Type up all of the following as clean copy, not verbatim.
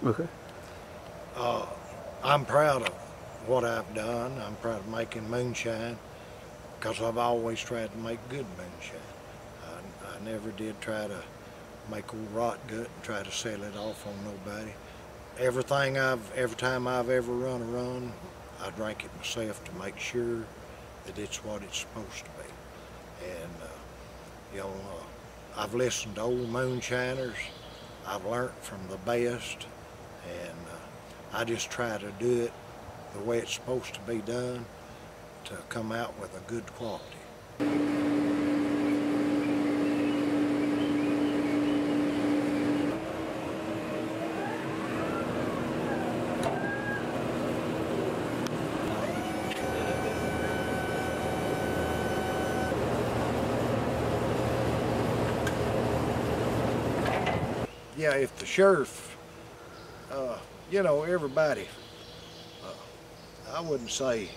Okay. Uh, I'm proud of what I've done. I'm proud of making moonshine because I've always tried to make good moonshine. I never did try to make old rot gut and try to sell it off on nobody. Every time I've ever run a run, I drank it myself to make sure that it's what it's supposed to be. And I've listened to old moonshiners. I've learned from the best, and I just try to do it the way it's supposed to be done to come out with a good quality. Yeah, if the sheriff, everybody, I wouldn't say it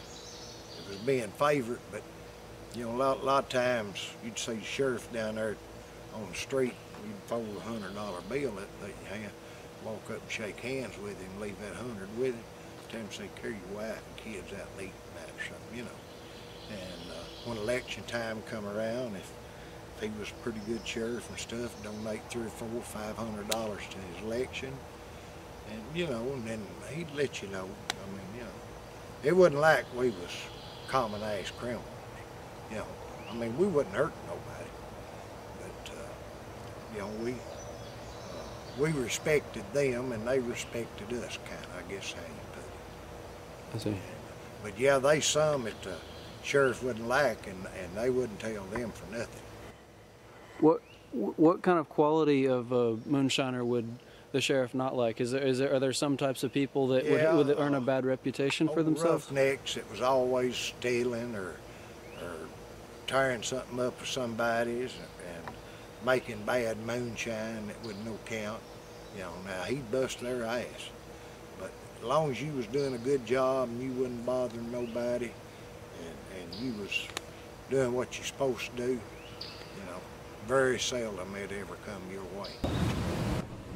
was being favored, but a lot of times you'd see the sheriff down there on the street, you'd fold $100 bill that they hand, walk up and shake hands with him, leave that 100 with him, tell him say carry your wife and kids out and eat tonight or something, And when election time come around, if he was a pretty good sheriff and stuff, donate $300 or $400, $500 to his election, and then he'd let you know. It wasn't like we was common-ass criminals, we wasn't hurting nobody, but we respected them and they respected us, kind of, I guess how you put it. I see. But yeah, they some that the sheriff wouldn't like, and they wouldn't tell them for nothing. What kind of quality of a moonshiner would the sheriff not like? Are there some types of people that would earn a bad reputation for themselves? Roughnecks that was always stealing or tearing something up for somebody's and making bad moonshine that would no count. Now he'd bust their ass. But as long as you was doing a good job and you wasn't bothering nobody and you was doing what you're supposed to do, very seldom it ever come your way.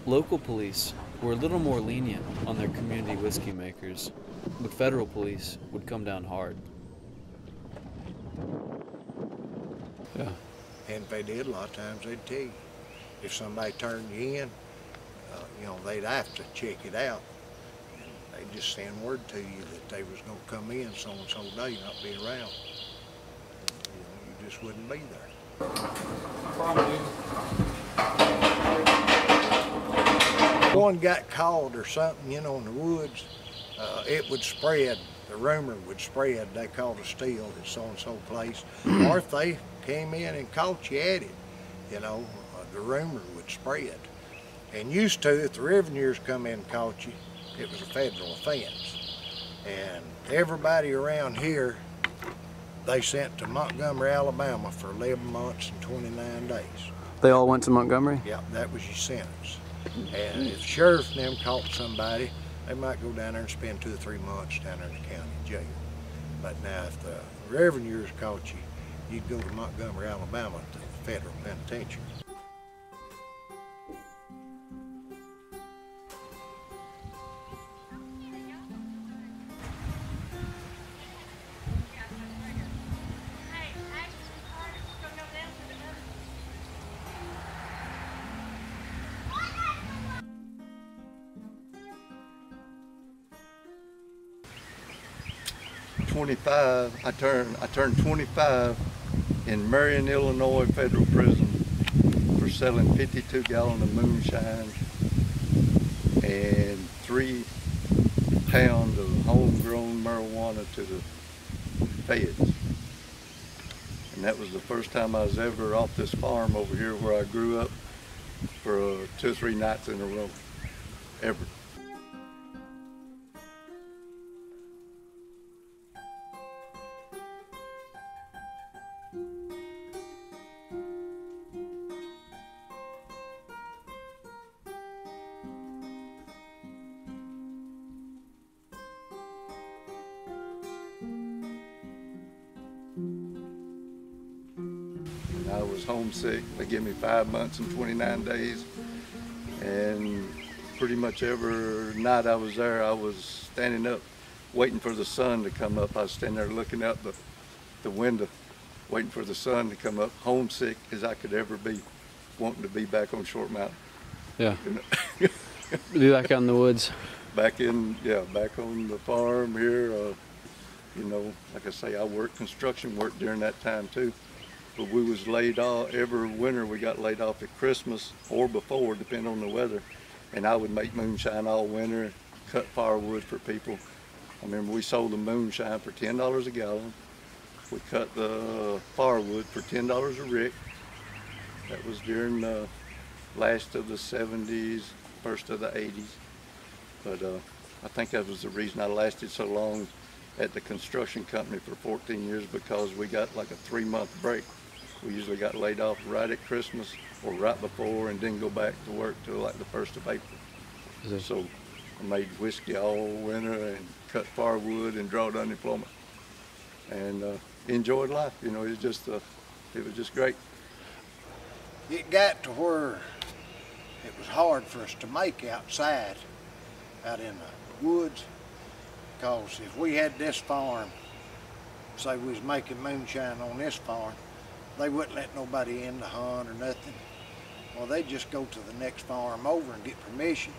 Local police were a little more lenient on their community whiskey makers, but federal police would come down hard. Yeah. And if they did, a lot of times they'd tell you. If somebody turned you in, they'd have to check it out. And they'd just send word to you that they was going to come in so-and-so day, not be around. You just wouldn't be there. One got caught or something, in the woods, it would spread. The rumor would spread. They caught a steal at so-and-so place. Or if they came in and caught you at it, the rumor would spread. And used to, if the revenuers come in and caught you, it was a federal offense. And everybody around here, they sent to Montgomery, Alabama for 11 months and 29 days. They all went to Montgomery? Yeah, that was your sentence. And if the sheriff and them caught somebody, they might go down there and spend 2 or 3 months down there in the county jail. But now if the revenuers caught you, you'd go to Montgomery, Alabama to the federal penitentiary. I turned 25 in Marion, Illinois federal prison for selling 52 gallons of moonshine and 3 pounds of homegrown marijuana to the feds. And that was the first time I was ever off this farm over here where I grew up for 2 or 3 nights in a row, ever. I was homesick. They gave me 5 months and 29 days. And pretty much every night I was there, I was standing up waiting for the sun to come up. I was standing there looking out the window, waiting for the sun to come up, homesick as I could ever be, wanting to be back on Short Mountain. Yeah. Be back out in the woods. Back on the farm here. You know, like I say, I worked construction work during that time too. But we was laid off every winter. We got laid off at Christmas or before, depending on the weather. And I would make moonshine all winter, cut firewood for people. I remember we sold the moonshine for $10 a gallon. We cut the firewood for $10 a rick. That was during the last of the 70s, first of the 80s. But I think that was the reason I lasted so long at the construction company for 14 years, because we got like a 3-month break. We usually got laid off right at Christmas or right before, and didn't go back to work till like the 1st of April. So I made whiskey all winter and cut firewood and drawed unemployment, and enjoyed life. You know, it was just great. It got to where it was hard for us to make outside, out in the woods, because if we had this farm, say we was making moonshine on this farm, they wouldn't let nobody in to hunt or nothing. Well, they'd just go to the next farm over and get permission.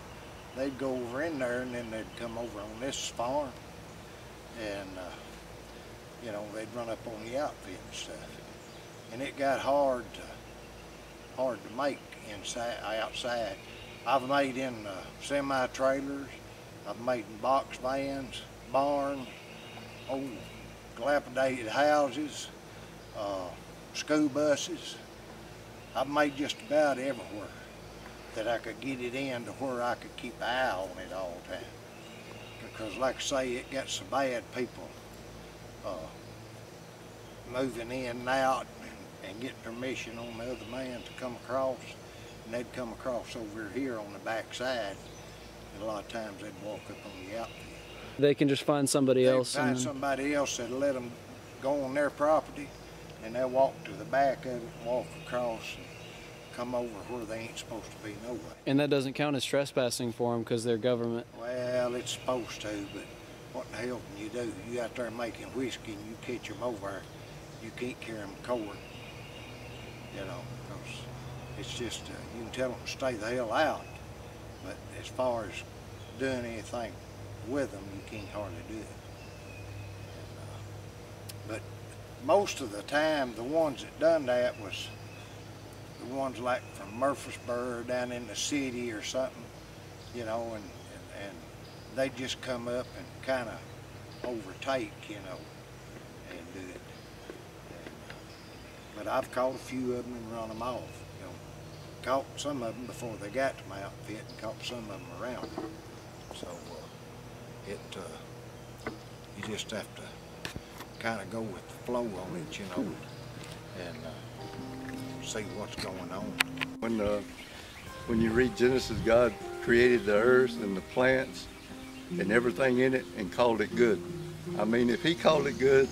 They'd go over in there, and then they'd come over on this farm, and you know, they'd run up on the outfit and stuff. And it got hard to make outside. I've made in semi-trailers, I've made in box vans, barn, old dilapidated houses, school buses. I've made just about everywhere that I could get it in to where I could keep an eye on it all the time. Because like I say, it got so bad, people moving in and out and get permission on the other man to come across, and they'd come across over here on the back side, and a lot of times they'd walk up on the outfit. They can just find somebody else. Find somebody else that'll let them go on their property, and they'll walk to the back of it, walk across, and come over where they ain't supposed to be no way. And that doesn't count as trespassing for them because they're government. Well, it's supposed to, but what the hell can you do? You out there making whiskey and you catch them over, you can't carry them to court, you know, because it's just, you can tell them to stay the hell out, but as far as doing anything with them, you can't hardly do it. But most of the time, the ones that done that was the ones like from Murfreesboro down in the city or something, you know, and they just come up and kind of overtake, you know, and do it. But I've caught a few of them and run them off, you know. Caught some of them before they got to my outfit, and caught some of them around. So you just have to kind of go with the flow on it, you know, and see what's going on. When you read Genesis, God created the earth and the plants and everything in it and called it good. I mean, if he called it good,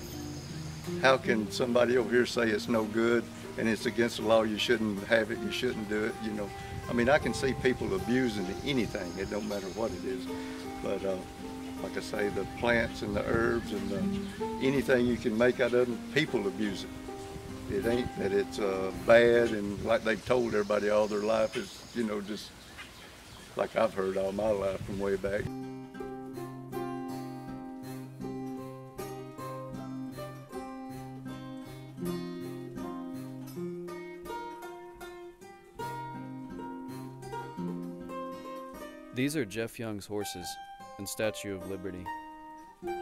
how can somebody over here say it's no good and it's against the law, you shouldn't have it, you shouldn't do it, you know? I mean, I can see people abusing anything, it don't matter what it is. But like I say, the plants and the herbs and anything you can make out of them, people abuse it. It ain't that it's bad, and like they've told everybody all their life is, you know, just like I've heard all my life from way back. These are Jeff Young's horses and Statue of Liberty.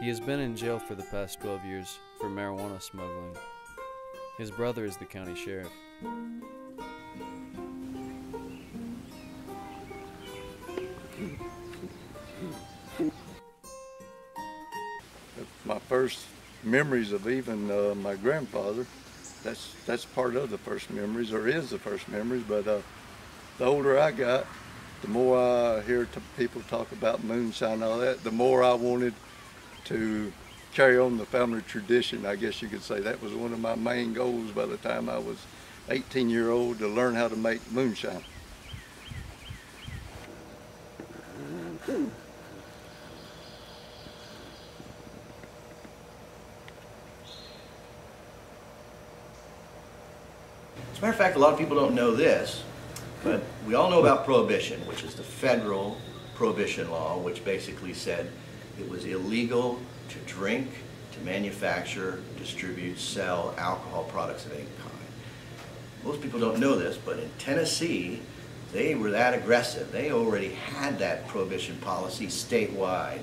He has been in jail for the past 12 years for marijuana smuggling. His brother is the county sheriff. My first memories of even my grandfather, that's part of the first memories, or is the first memories, but the older I got, the more I hear people talk about moonshine and all that, the more I wanted to carry on the family tradition. I guess you could say that was one of my main goals by the time I was 18-year-old, to learn how to make moonshine. As a matter of fact, a lot of people don't know this, but we all know about Prohibition, which is the federal prohibition law, which basically said it was illegal to drink, to manufacture, distribute, sell alcohol products of any kind. Most people don't know this, but in Tennessee, they were that aggressive. They already had that prohibition policy statewide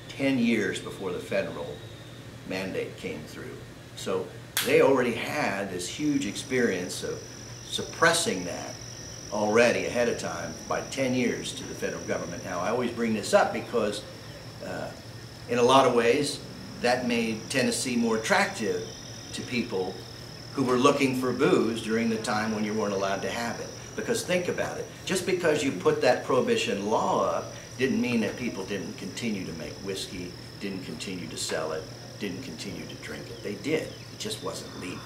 10 years before the federal mandate came through. So they already had this huge experience of suppressing that already ahead of time by 10 years to the federal government. Now, I always bring this up because in a lot of ways that made Tennessee more attractive to people who were looking for booze during the time when you weren't allowed to have it. Because think about it, just because you put that prohibition law up didn't mean that people didn't continue to make whiskey, didn't continue to sell it, didn't continue to drink it. They did, it just wasn't legal.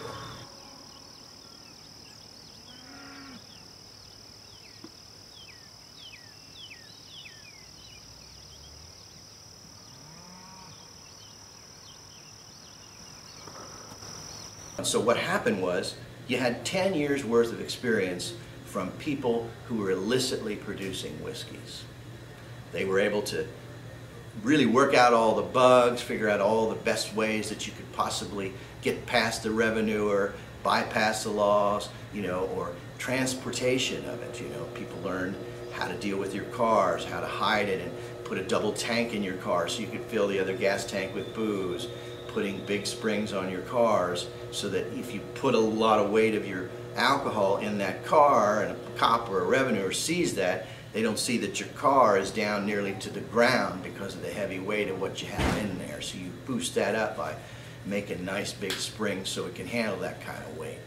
So what happened was, you had 10 years worth of experience from people who were illicitly producing whiskeys. They were able to really work out all the bugs, figure out all the best ways that you could possibly get past the revenue or bypass the laws, you know, or transportation of it. You know, people learned how to deal with your cars, how to hide it and put a double tank in your car so you could fill the other gas tank with booze, putting big springs on your cars so that if you put a lot of weight of your alcohol in that car and a cop or a revenuer sees that, they don't see that your car is down nearly to the ground because of the heavy weight of what you have in there. So you boost that up by making nice big springs so it can handle that kind of weight.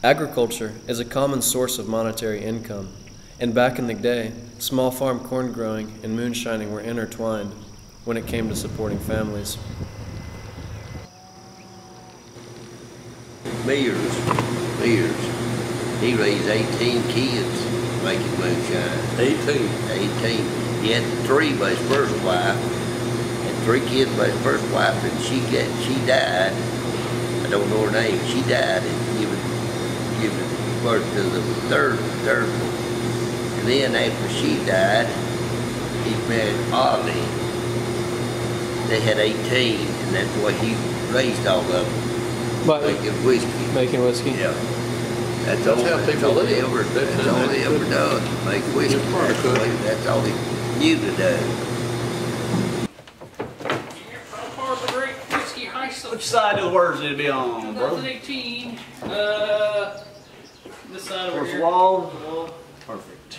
Agriculture is a common source of monetary income, and back in the day, small farm corn growing and moonshining were intertwined when it came to supporting families. Mears, he raised 18 kids making moonshine. 18? 18. He had 3 by his first wife, and 3 kids by his first wife, and she died. I don't know her name. She died and given birth to the third one. And then after she died, he married Ollie. They had 18, and that's why he raised all of them. Making whiskey. Making whiskey? Yeah. That's all they ever done, make whiskey. That's all he knew to do. Which side of the words did it be on, bro? 2018. This side over Towards here. the wall? Perfect.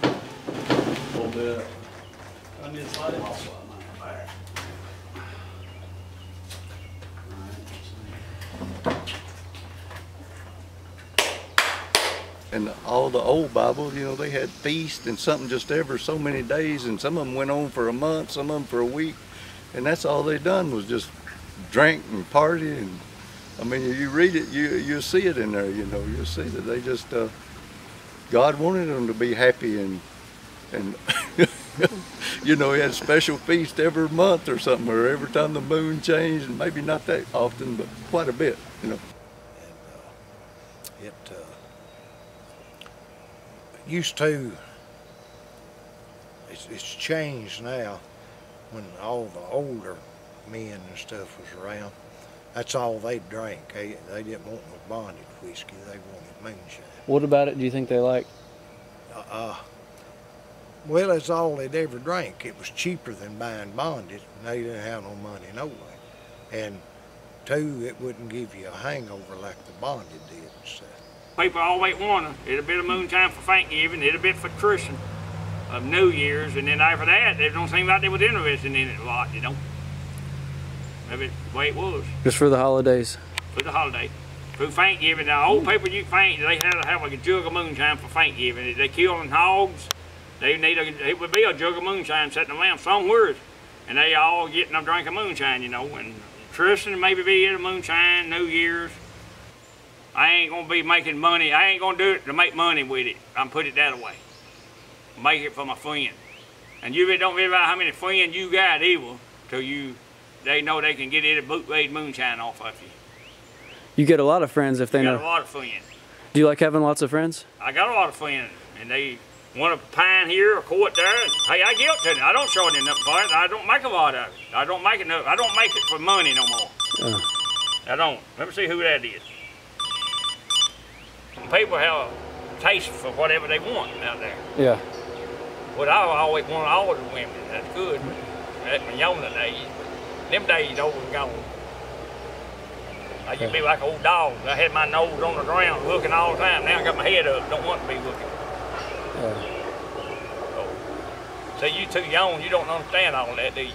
A little bit. On this side. Also, there. And all the old Bibles, you know, they had feast and something just every so many days, and some of them went on for a month, some of them for a week, and that's all they done was just drink and party. And I mean, you read it, you'll see it in there, you know, you'll see that they just, God wanted them to be happy, and you know, he had a special feast every month or something, or every time the moon changed, and maybe not that often, but quite a bit, you know. And it used to, it's changed now when all the older men and stuff was around. That's all they drank. They didn't want no bonded whiskey, they wanted moonshine. What about it do you think they like? Well, that's all they'd ever drank. It was cheaper than buying bonded, and they didn't have no money no way. And 2, it wouldn't give you a hangover like the bonded did and stuff. People always want a little bit of moonshine for Thanksgiving, a little bit for Christmas, of New Year's, and then after that, they don't seem like they was interested in it a lot, you know. Maybe the way it was. Just for the holidays. For the holiday. For Thanksgiving, now old people they had to have like a jug of moonshine for Thanksgiving. If they killing hogs, it would be a jug of moonshine sitting around somewhere, and they all getting a drink of moonshine, you know. And Tristan maybe be a moonshine, New Year's. I ain't gonna be making money. I ain't gonna do it to make money with it. I'm put it that way. Make it for my friend. And you don't realize how many friends you got either till they know they can get any bootleg moonshine off of you. You get a lot of friends if they know. I got a lot of friends. Do you like having lots of friends? I got a lot of friends, and they want to pine here or court there. And, hey, I give it to them. I don't charge them nothing for it. I don't make a lot of it. I don't make it for money no more. I don't. Let me see who that is. People have a taste for whatever they want out there. Yeah. But I always wanted all the women. That's good. That's my younger days. But them days over and gone. I used to be like an old dog. I had my nose on the ground looking all the time. Now I got my head up. Don't want to be looking. So you too young. You don't understand all that, do you?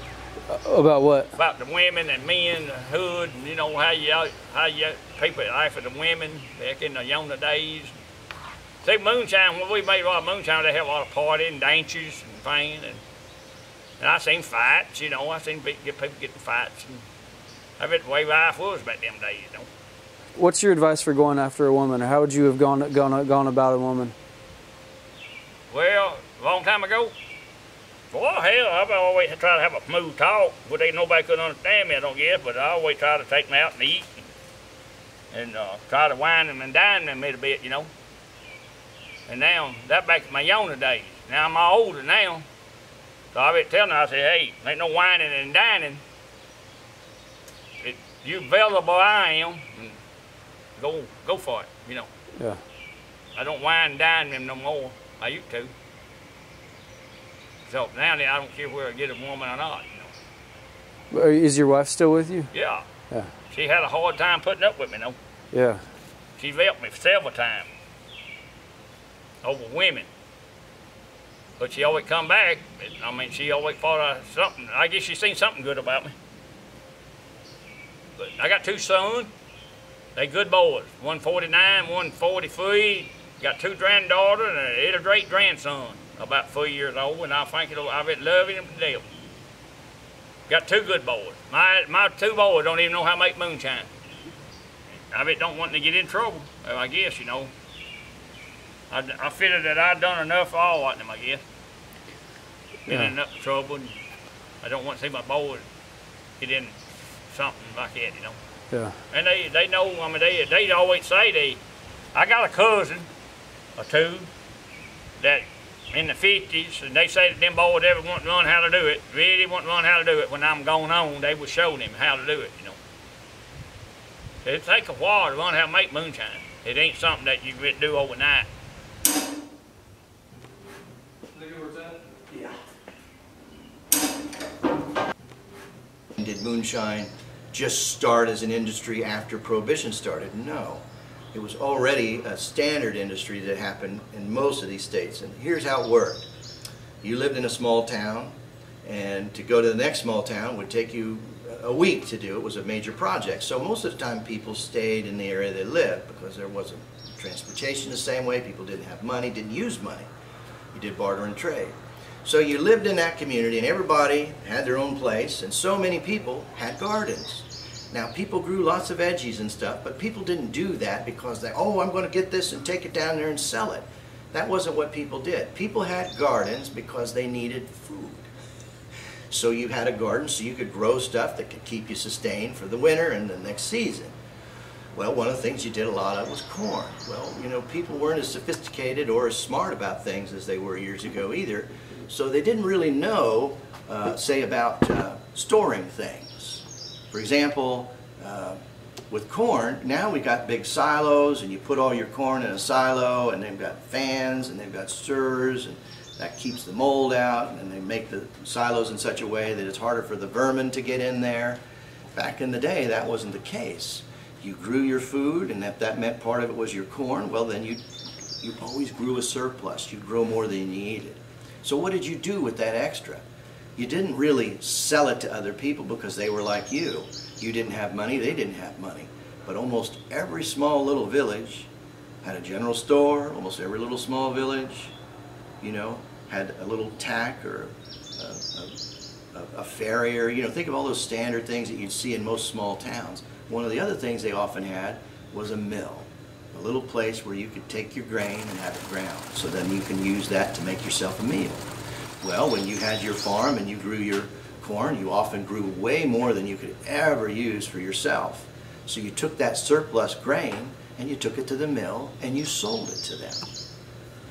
About what? About the women and men, the hood, and you know how you people life of the women back in the younger days. See, moonshine, when we made a lot of moonshine, they have a lot of parties and dances and things. And I seen fights, you know. I seen people getting fights. And I bet the way life was back them days, you know. What's your advice for going after a woman, or how would you have gone about a woman? Well, a long time ago, well, hell, I've always tried to have a smooth talk, but nobody could understand me, I don't guess, but I always try to take them out and eat and try to wine them and dine them a little bit, you know. And now, that back in my younger days. Now I'm all older now, so I be telling her, I say, hey, ain't no whining and dining. You available I am, and go for it, you know. Yeah. I don't wine and dine them no more. I used to. So now I don't care where I get a woman or not, you know. Is your wife still with you? Yeah. Yeah. She had a hard time putting up with me, though. Yeah. She left me several times over women. But she always come back. I mean, she always thought something. I guess she seen something good about me. But I got two sons. They good boys. One 49, one 43. Got two granddaughters and a great grandson, about 3 years old, and I think I've been loving them to death. Got two good boys. My two boys don't even know how to make moonshine. I don't want to get in trouble, I guess, you know. I figured that I'd done enough for all of them, I guess. Been in enough trouble, and I don't want to see my boys get in something like that, you know. Yeah. And they know, I mean, they always say I got a cousin or two that in the 50s, and they say that them boys ever want to learn how to do it, really want to learn how to do it. When I'm going on, they will show them how to do it, you know. It takes a while to learn how to make moonshine. It ain't something that you can do overnight. Did moonshine just start as an industry after Prohibition started? No. It was already a standard industry that happened in most of these states. And here's how it worked. You lived in a small town, and to go to the next small town would take you a week to do. It was a major project. So most of the time people stayed in the area they lived because there wasn't transportation the same way. People didn't have money, didn't use money. You did barter and trade. So you lived in that community, and everybody had their own place, and so many people had gardens. Now, people grew lots of veggies and stuff, but people didn't do that because oh, I'm going to get this and take it down there and sell it. That wasn't what people did. People had gardens because they needed food. So you had a garden so you could grow stuff that could keep you sustained for the winter and the next season. Well, one of the things you did a lot of was corn. Well, you know, people weren't as sophisticated or as smart about things as they were years ago either. So they didn't really know, say, about storing things. For example, with corn, now we got big silos, and you put all your corn in a silo, and they've got fans, and they've got stirrers, and that keeps the mold out, and they make the silos in such a way that it's harder for the vermin to get in there. Back in the day, that wasn't the case. You grew your food, and if that meant part of it was your corn, well, then you always grew a surplus. You grow more than you needed. So what did you do with that extra? You didn't really sell it to other people because they were like you. You didn't have money, they didn't have money. But almost every small little village had a general store. Almost every little small village, you know, had a little tack or a farrier. You know, think of all those standard things that you'd see in most small towns. One of the other things they often had was a mill. a little place where you could take your grain and have it ground, so then you can use that to make yourself a meal. Well, when you had your farm and you grew your corn, you often grew way more than you could ever use for yourself. So you took that surplus grain and you took it to the mill and you sold it to them.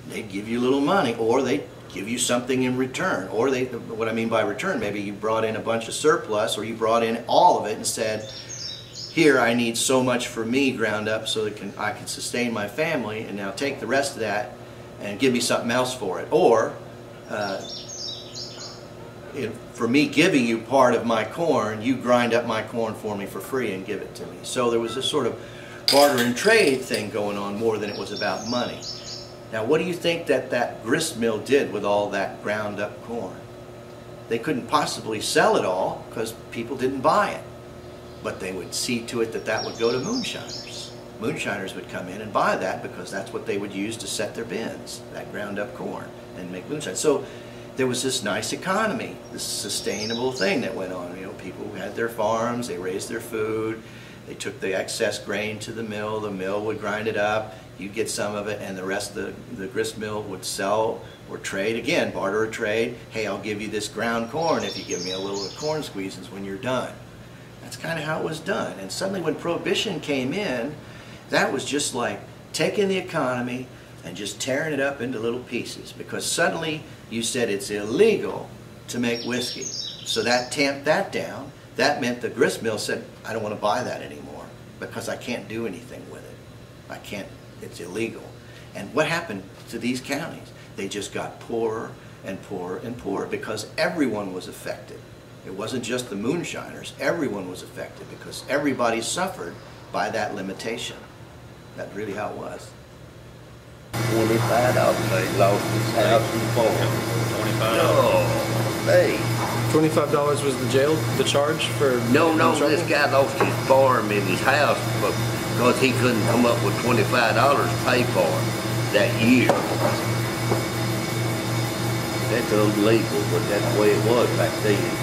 They'd give you a little money, or they'd give you something in return. Or they, what I mean by return, maybe you brought in a bunch of surplus, or you brought in all of it and said, here, I need so much for me ground up so that I can sustain my family, and now take the rest of that and give me something else for it. Or, for me giving you part of my corn, you grind up my corn for me for free and give it to me. So there was this sort of barter and trade thing going on more than it was about money. Now, what do you think that grist mill did with all that ground up corn? They couldn't possibly sell it all because people didn't buy it. But they would see to it that that would go to moonshiners. Moonshiners would come in and buy that because that's what they would use to set their bins, that ground up corn, and make moonshine. So there was this nice economy, this sustainable thing that went on. You know, people who had their farms, they raised their food, they took the excess grain to the mill would grind it up, you'd get some of it, and the rest of the grist mill would sell or trade, again, barter or trade. Hey, I'll give you this ground corn if you give me a little of corn squeezins when you're done. That's kind of how it was done. And suddenly when Prohibition came in, that was just like taking the economy and just tearing it up into little pieces, because suddenly you said it's illegal to make whiskey. So that tamped that down. That meant the grist mill said, I don't want to buy that anymore because I can't do anything with it. I can't, it's illegal. And what happened to these counties? They just got poorer and poorer and poorer because everyone was affected. It wasn't just the moonshiners, everyone was affected because everybody suffered by that limitation. That's really how it was. 25 they lost his house and farm. 25. Oh, hey. $25 was the jail, the charge for... No, this guy lost his farm and his house because he couldn't come up with $25 to pay for it that year. That's illegal, but that's the way it was back then.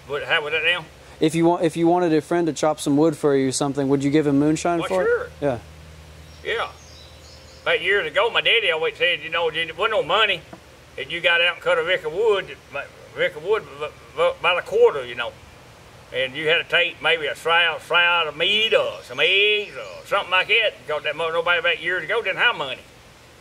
How would that now? If you wanted a friend to chop some wood for you or something, would you give him moonshine for sure. it? Yeah. Yeah. About years ago, my daddy always said, you know, there wasn't no money, and you got out and cut a rick of wood by the quarter, you know. And you had to take maybe a shroud of meat or some eggs or something like that, because nobody back years ago didn't have money.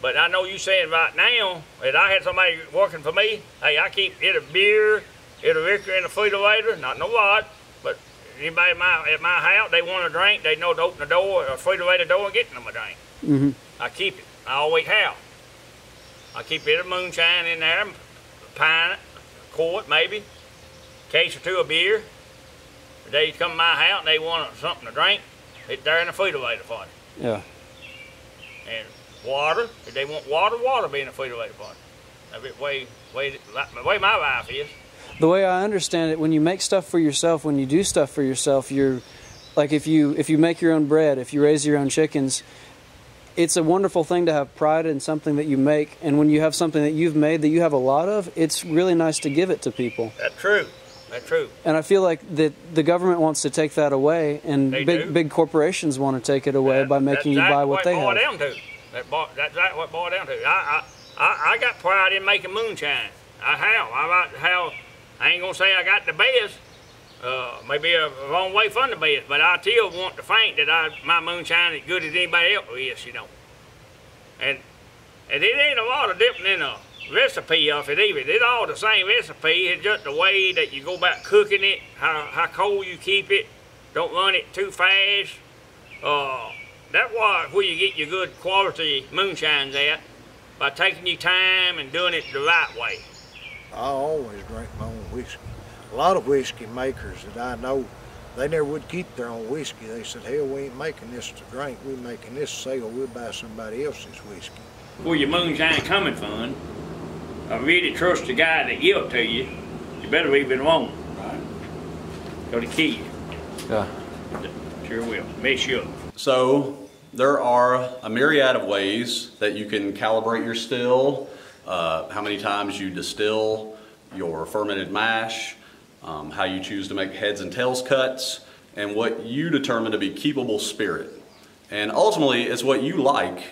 But I know you saying right now, that I had somebody working for me, hey, I keep it a beer, it a liquor, and a refrigerator, not no what, but anybody at my house, they want a drink, they know to open the door, or refrigerator door, and get them a drink. Mm-hmm. I keep it. I always have. I keep it of moonshine in there, a pint, a quart maybe, case or two of beer. If they come to my house and they want something to drink, it's there in the refrigerator for them. Yeah. And water, if they want water be in the refrigerator for them. That's the way my life is. The way I understand it, when you make stuff for yourself, when you do stuff for yourself, you're like if you make your own bread, if you raise your own chickens, it's a wonderful thing to have pride in something that you make. And when you have something that you've made that you have a lot of, it's really nice to give it to people. That's true. That's true. And I feel like that the government wants to take that away, and big corporations want to take it away by making you buy what they have. That's what it boiled down to. I got pride in making moonshine. I have. I ain't gonna say I got the best. Maybe a long way from the best, but I still want to think that my moonshine is as good as anybody else is, you know. And it ain't a lot of different in a recipe of it either. It's all the same recipe. It's just the way that you go about cooking it, how cold you keep it. Don't run it too fast. That's where you get your good quality moonshines at, by taking your time and doing it the right way. I always drink my own whiskey. A lot of whiskey makers that I know, they never would keep their own whiskey. They said, hell, we ain't making this to drink. We're making this to sell. We'll buy somebody else's whiskey. Where your moonshine coming from, I really trust the guy that give it to you. You better leave it alone. Right. Go to key. Yeah. Sure will. Make sure. So there are a myriad of ways that you can calibrate your still, how many times you distill your fermented mash, how you choose to make heads and tails cuts, and what you determine to be keepable spirit. And ultimately, it's what you like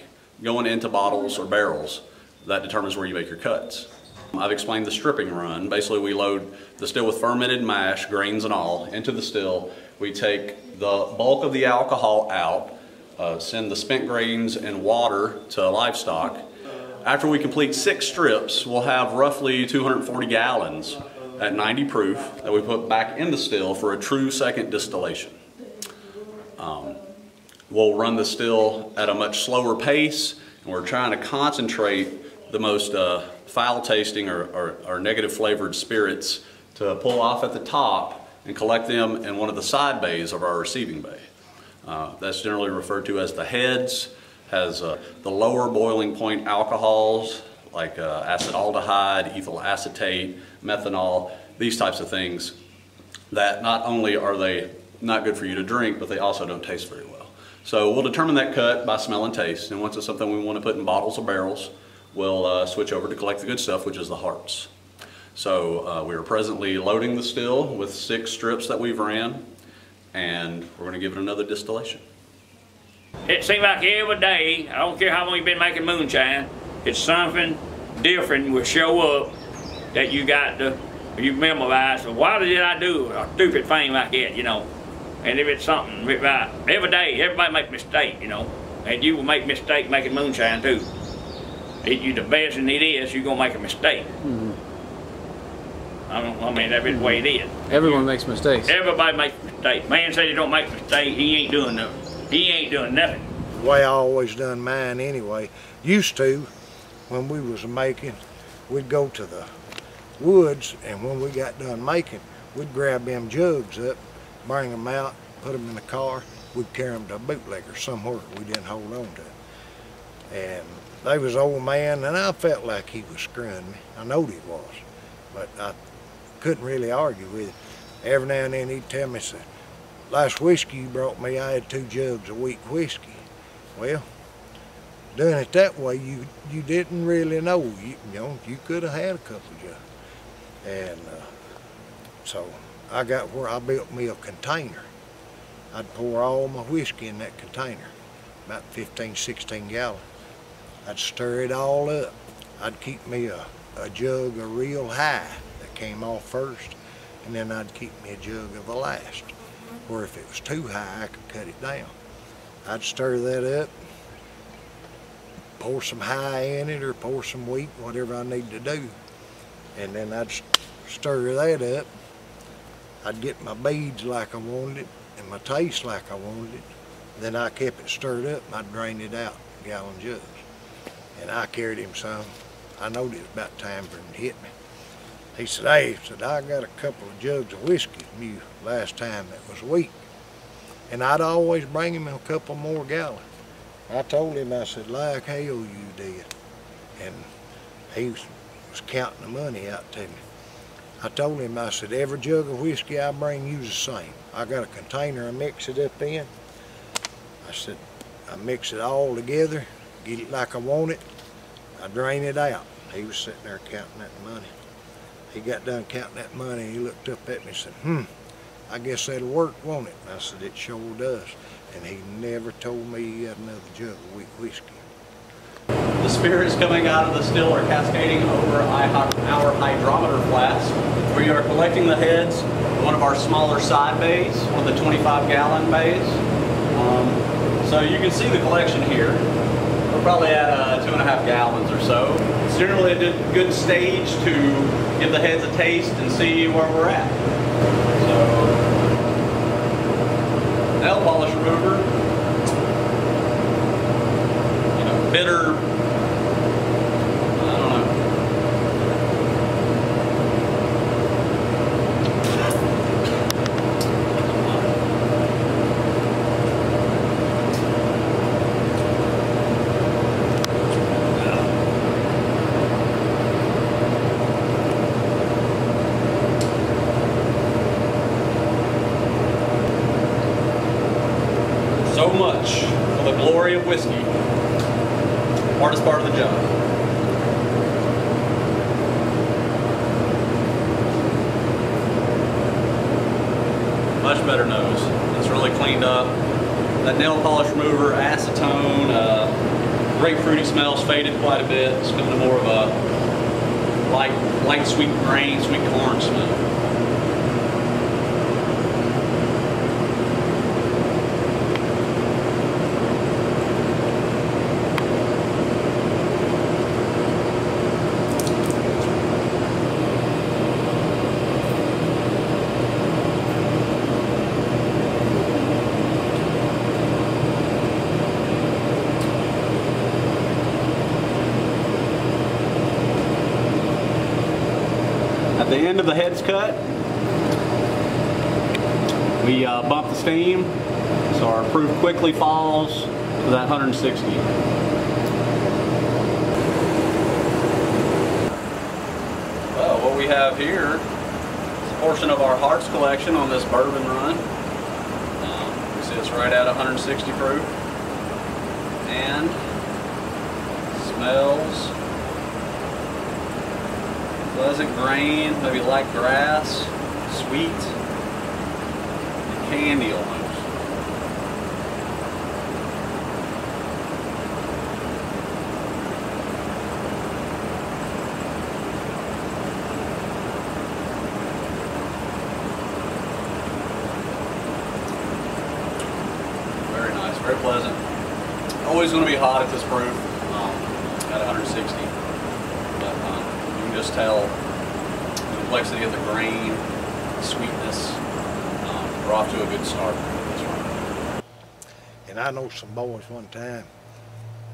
going into bottles or barrels that determines where you make your cuts. I've explained the stripping run. Basically, we load the still with fermented mash, grains and all, into the still. We take the bulk of the alcohol out, send the spent grains and water to livestock. After we complete 6 strips, we'll have roughly 240 gallons at 90 proof that we put back in the still for a true second distillation. We'll run the still at a much slower pace, and we're trying to concentrate the most foul tasting or negative flavored spirits to pull off at the top and collect them in one of the side bays of our receiving bay. That's generally referred to as the heads, has the lower boiling point alcohols like acetaldehyde, ethyl acetate, methanol, these types of things that not only are they not good for you to drink, but they also don't taste very well. So we'll determine that cut by smell and taste, and once it's something we want to put in bottles or barrels, we'll switch over to collect the good stuff, which is the hearts. So we are presently loading the still with 6 strips that we've ran, and we're going to give it another distillation. It seems like every day, I don't care how long you've been making moonshine, it's something different will show up that you got to, you memorize. So why did I do a stupid thing like that, you know? And if it's something, every day, everybody make mistakes, you know? And you will make mistakes making moonshine too. You the best in it is, you're gonna make a mistake. I mean, that's the way it is. Everyone makes mistakes. Everybody makes mistakes. Man said he don't make mistakes, he ain't doing nothing. He ain't doing nothing. The way I always done mine anyway. Used to, when we was making, we'd go to the woods, and when we got done making, we'd grab them jugs up, bring them out, put them in the car, we'd carry them to a bootlegger somewhere we didn't hold on to. And they was old man, and I felt like he was screwing me. I knowed he was, but I couldn't really argue with him. Every now and then he'd tell me, say, last whiskey you brought me, I had 2 jugs of weak whiskey. Well, doing it that way, you didn't really know. You know, you could have had a couple jugs. And so I got where I built me a container. I'd pour all my whiskey in that container, about 15, 16 gallons. I'd stir it all up. I'd keep me a jug of real high that came off first, and then I'd keep me a jug of the last, where if it was too high, I could cut it down. I'd stir that up, pour some high in it or pour some weak, whatever I need to do. And then I'd stir that up. I'd get my beads like I wanted it and my taste like I wanted it. Then I kept it stirred up and I'd drain it out in gallon jugs. And I carried him some. I knowed it was about time for him to hit me. He said, hey, I got a couple of jugs of whiskey from you last time that was weak. And I'd always bring him a couple more gallons. I told him, I said, like hell you did. And he was counting the money out to me. I told him, I said, every jug of whiskey I bring you's the same. I got a container I mix it up in. I said, I mix it all together, get it like I want it, I drain it out. He was sitting there counting that money. He got done counting that money, he looked up at me and said, I guess that'll work, won't it? And I said, it sure does. And he never told me he had another jug of weak whiskey. The spirits coming out of the still are cascading over our hydrometer flask. We are collecting the heads in one of our smaller side bays, one of the 25-gallon bays. So you can see the collection here. We're probably at 2.5 gallons or so. It's generally a good stage to give the heads a taste and see where we're at. So, nail polish remover. You know, bitter. So much for the glory of whiskey. Hardest part of the job. much better nose. It's really cleaned up. That nail polish remover, acetone, grapefruity smells faded quite a bit. It's coming to more of a light sweet grain, sweet corn smell. At the end of the head's cut, we bump the steam, so our proof quickly falls to that 160. Well, what we have here is a portion of our hearts collection on this bourbon run. You see it's right at 160 proof, and smells pleasant grain, maybe light grass, sweet, and candy almost. Very nice, very pleasant. Always going to be hot at this proof, at 160. Just tell the complexity of the grain, the sweetness. We're off to a good start. And I know some boys one time,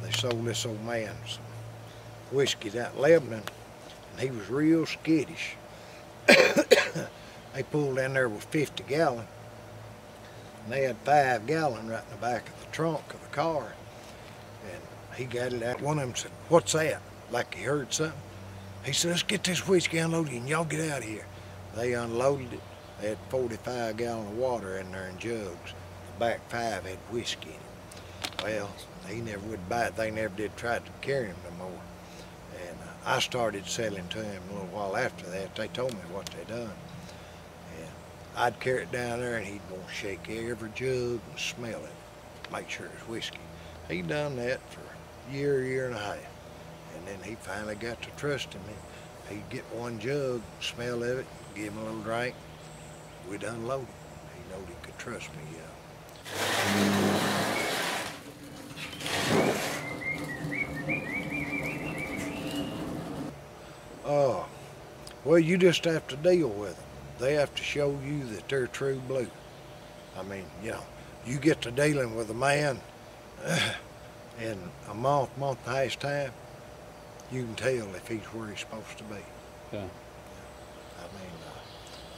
they sold this old man some whiskey out in Lebanon, and he was real skittish. They pulled in there with 50 gallon, and they had 5 gallon right in the back of the trunk of the car. And he got it out. One of them said, "What's that?" Like he heard something. He said, "Let's get this whiskey unloaded and y'all get out of here." They unloaded it. They had 45 gallon of water in there in jugs. The back 5 had whiskey in it. Well, he never would buy it. They never did try to carry him no more. And I started selling to him a little while after that. They told me what they done. And I'd carry it down there and he'd go shake every jug and smell it, make sure it's whiskey. He done that for a year and a half. And then he finally got to trusting me. He'd get one jug, smell of it, give him a little drink. We'd unload it. He knowed he could trust me, well, you just have to deal with them. They have to show you that they're true blue. I mean, you know, you get to dealing with a man in a month and a half's time, you can tell if he's where he's supposed to be. Yeah. I mean,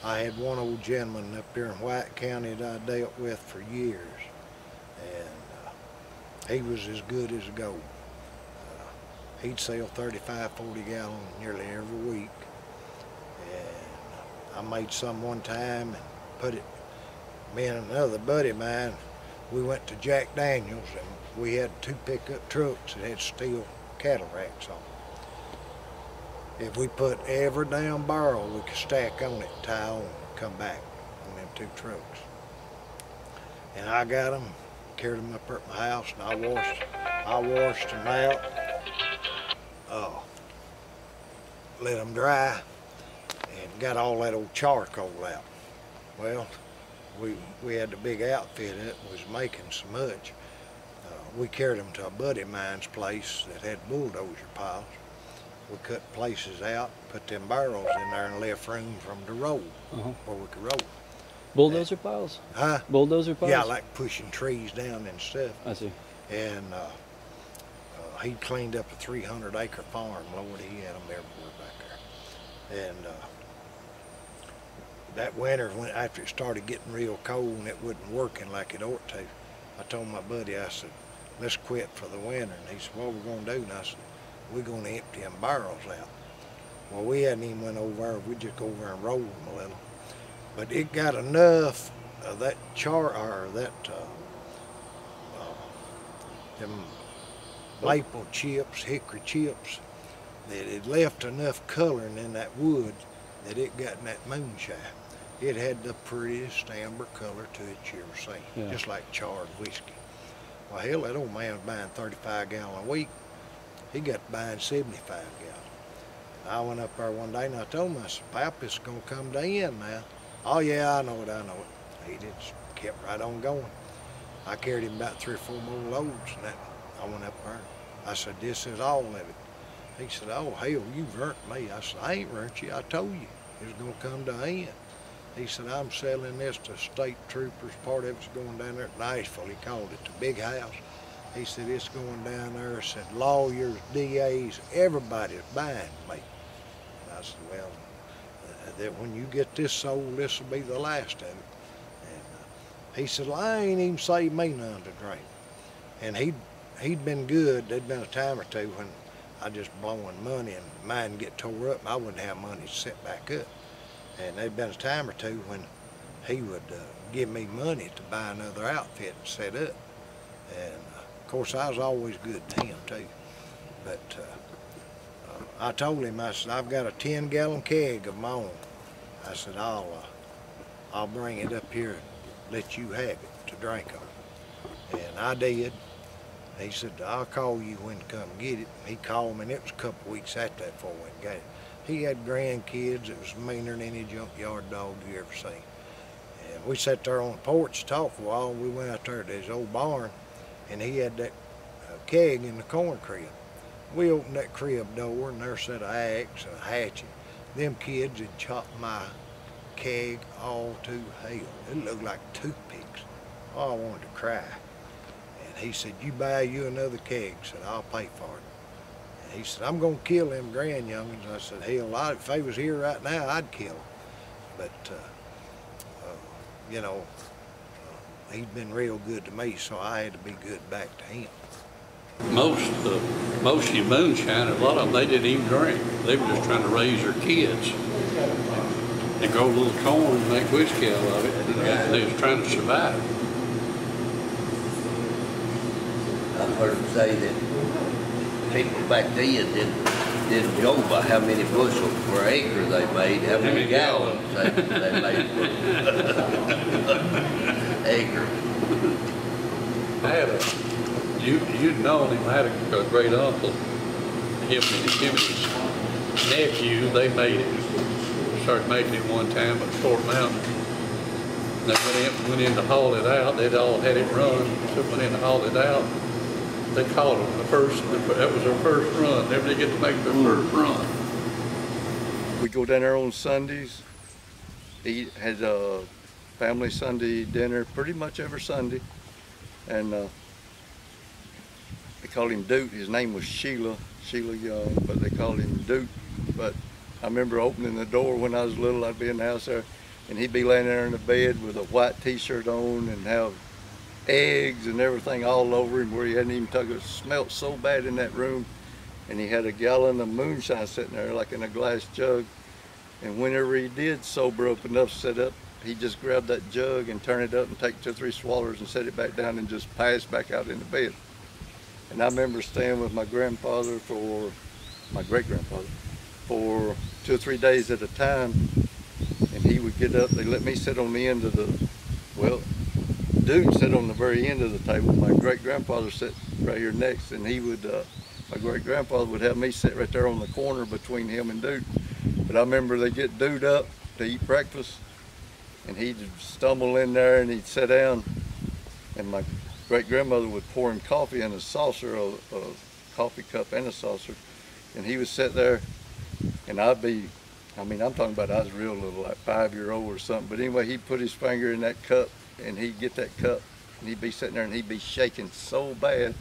I had one old gentleman up here in White County that I dealt with for years, and he was as good as gold. He'd sell 35, 40 gallons nearly every week. And I made some one time and put it, me and another buddy of mine, we went to Jack Daniels and we had 2 pickup trucks that had steel cattle racks on. If we put every damn barrel we could stack on it, tie on, come back on them 2 trucks. And I got them, carried them up at my house, and I washed them out. Let them dry, and got all that old charcoal out. Well, we had the big outfit that was making so much. We carried them to a buddy of mine's place that had bulldozer piles. We cut places out, put them barrels in there, and left room from the roll where we could roll. Bulldozer piles? Huh? Bulldozer piles? Yeah, like pushing trees down and stuff. I see. And he cleaned up a 300-acre farm. Lord, he had them everywhere back there. And that winter, after it started getting real cold and it wasn't working like it ought to, I told my buddy, I said, "Let's quit for the winter." And he said, "What are we going to do?" And I said, "We're going to empty them barrels out." Well, we hadn't even went over there. We just go over and roll them a little. But it got enough of that them maple chips, hickory chips, that it left enough coloring in that wood that it got in that moonshine. It had the prettiest amber color to it you ever seen, Yeah. just like charred whiskey. Well, hell, that old man was buying 35 gallon a week. He got to buying 75 gallon. I went up there one day and I told him, I said, Pap, it's gonna come to the end now. Oh yeah, I know it, I know it. He just kept right on going. I carried him about 3 or 4 more loads and that, I went up there. I said, this is all of it. He said, oh hell, you've burnt me. I said, I ain't burnt you, I told you it was gonna come to the end. He said, I'm selling this to state troopers. Part of it's going down there at Nashville. He called it the big house. He said, it's going down there. Said, lawyers, DAs, everybody's buying me. And I said, well, that when you get this sold, this will be the last of it. And he said, well, I ain't even saved me none to drink. And he'd been good. There'd been a time or two when I just blowing money and mine get tore up and I wouldn't have money to set back up. And there'd been a time or two when he would give me money to buy another outfit and set up. And of course, I was always good to him too. But I told him, I said, I've got a 10-gallon keg of my own. I said, I'll bring it up here and let you have it to drink on. And I did. He said, I'll call you when to come get it. He called me, and it was a couple weeks after that before I went and got it. He had grandkids that was meaner than any junkyard dog you ever seen. And we sat there on the porch to talk for a while, and we went out there to his old barn, and he had that keg in the corn crib. We opened that crib door, and there sat an axe and a hatchet. Them kids had chopped my keg all to hell. It looked like toothpicks. Oh, I wanted to cry. And he said, you buy you another keg. I said, I'll pay for it. He said, I'm going to kill them grand youngins. I said, hell, if they was here right now, I'd kill them. But, you know, he'd been real good to me, so I had to be good back to him. Most of your moonshine, a lot of them, they didn't even drink. They were just trying to raise their kids. They grow a little corn and make whiskey out of it, and they was trying to survive. I've heard them say that people back then didn't go by how many bushels per acre they made, how many gallons they made per acre. I had you'd known him. I had a great uncle. Him and his nephew, they made it. Started making it one time at Fort Mountain. They went in to haul it out. They'd all had it run, so went in to haul it out. They called it that was their first run. Never did get to make their first run. We go down there on Sundays, had a family Sunday dinner pretty much every Sunday. And they called him Duke. His name was Sheila Young, but they called him Duke. But I remember opening the door when I was little. I'd be in the house there, and he'd be laying there in the bed with a white t-shirt on and have eggs and everything all over him where he hadn't even took it. It smelled so bad in that room. And he had a gallon of moonshine sitting there like in a glass jug. And whenever he did sober up enough to sit up, he just grabbed that jug and turn it up and take 2 or 3 swallows and set it back down and just pass back out in the bed. And I remember staying with my grandfather my great-grandfather, for 2 or 3 days at a time. And he would get up, they let me sit on the end of Dude sat on the very end of the table. My great-grandfather sat right here next, and he would, my great-grandfather would have me sit right there on the corner between him and Dude. But I remember they'd get Dude up to eat breakfast, and he'd stumble in there and he'd sit down, and my great-grandmother would pour him coffee in a saucer, a coffee cup and a saucer, and he would sit there, and I'd be, I mean, I'm talking about I was real little, like 5-year-old or something, but anyway, he'd put his finger in that cup, and he'd get that cup, and he'd be sitting there, and he'd be shaking so bad,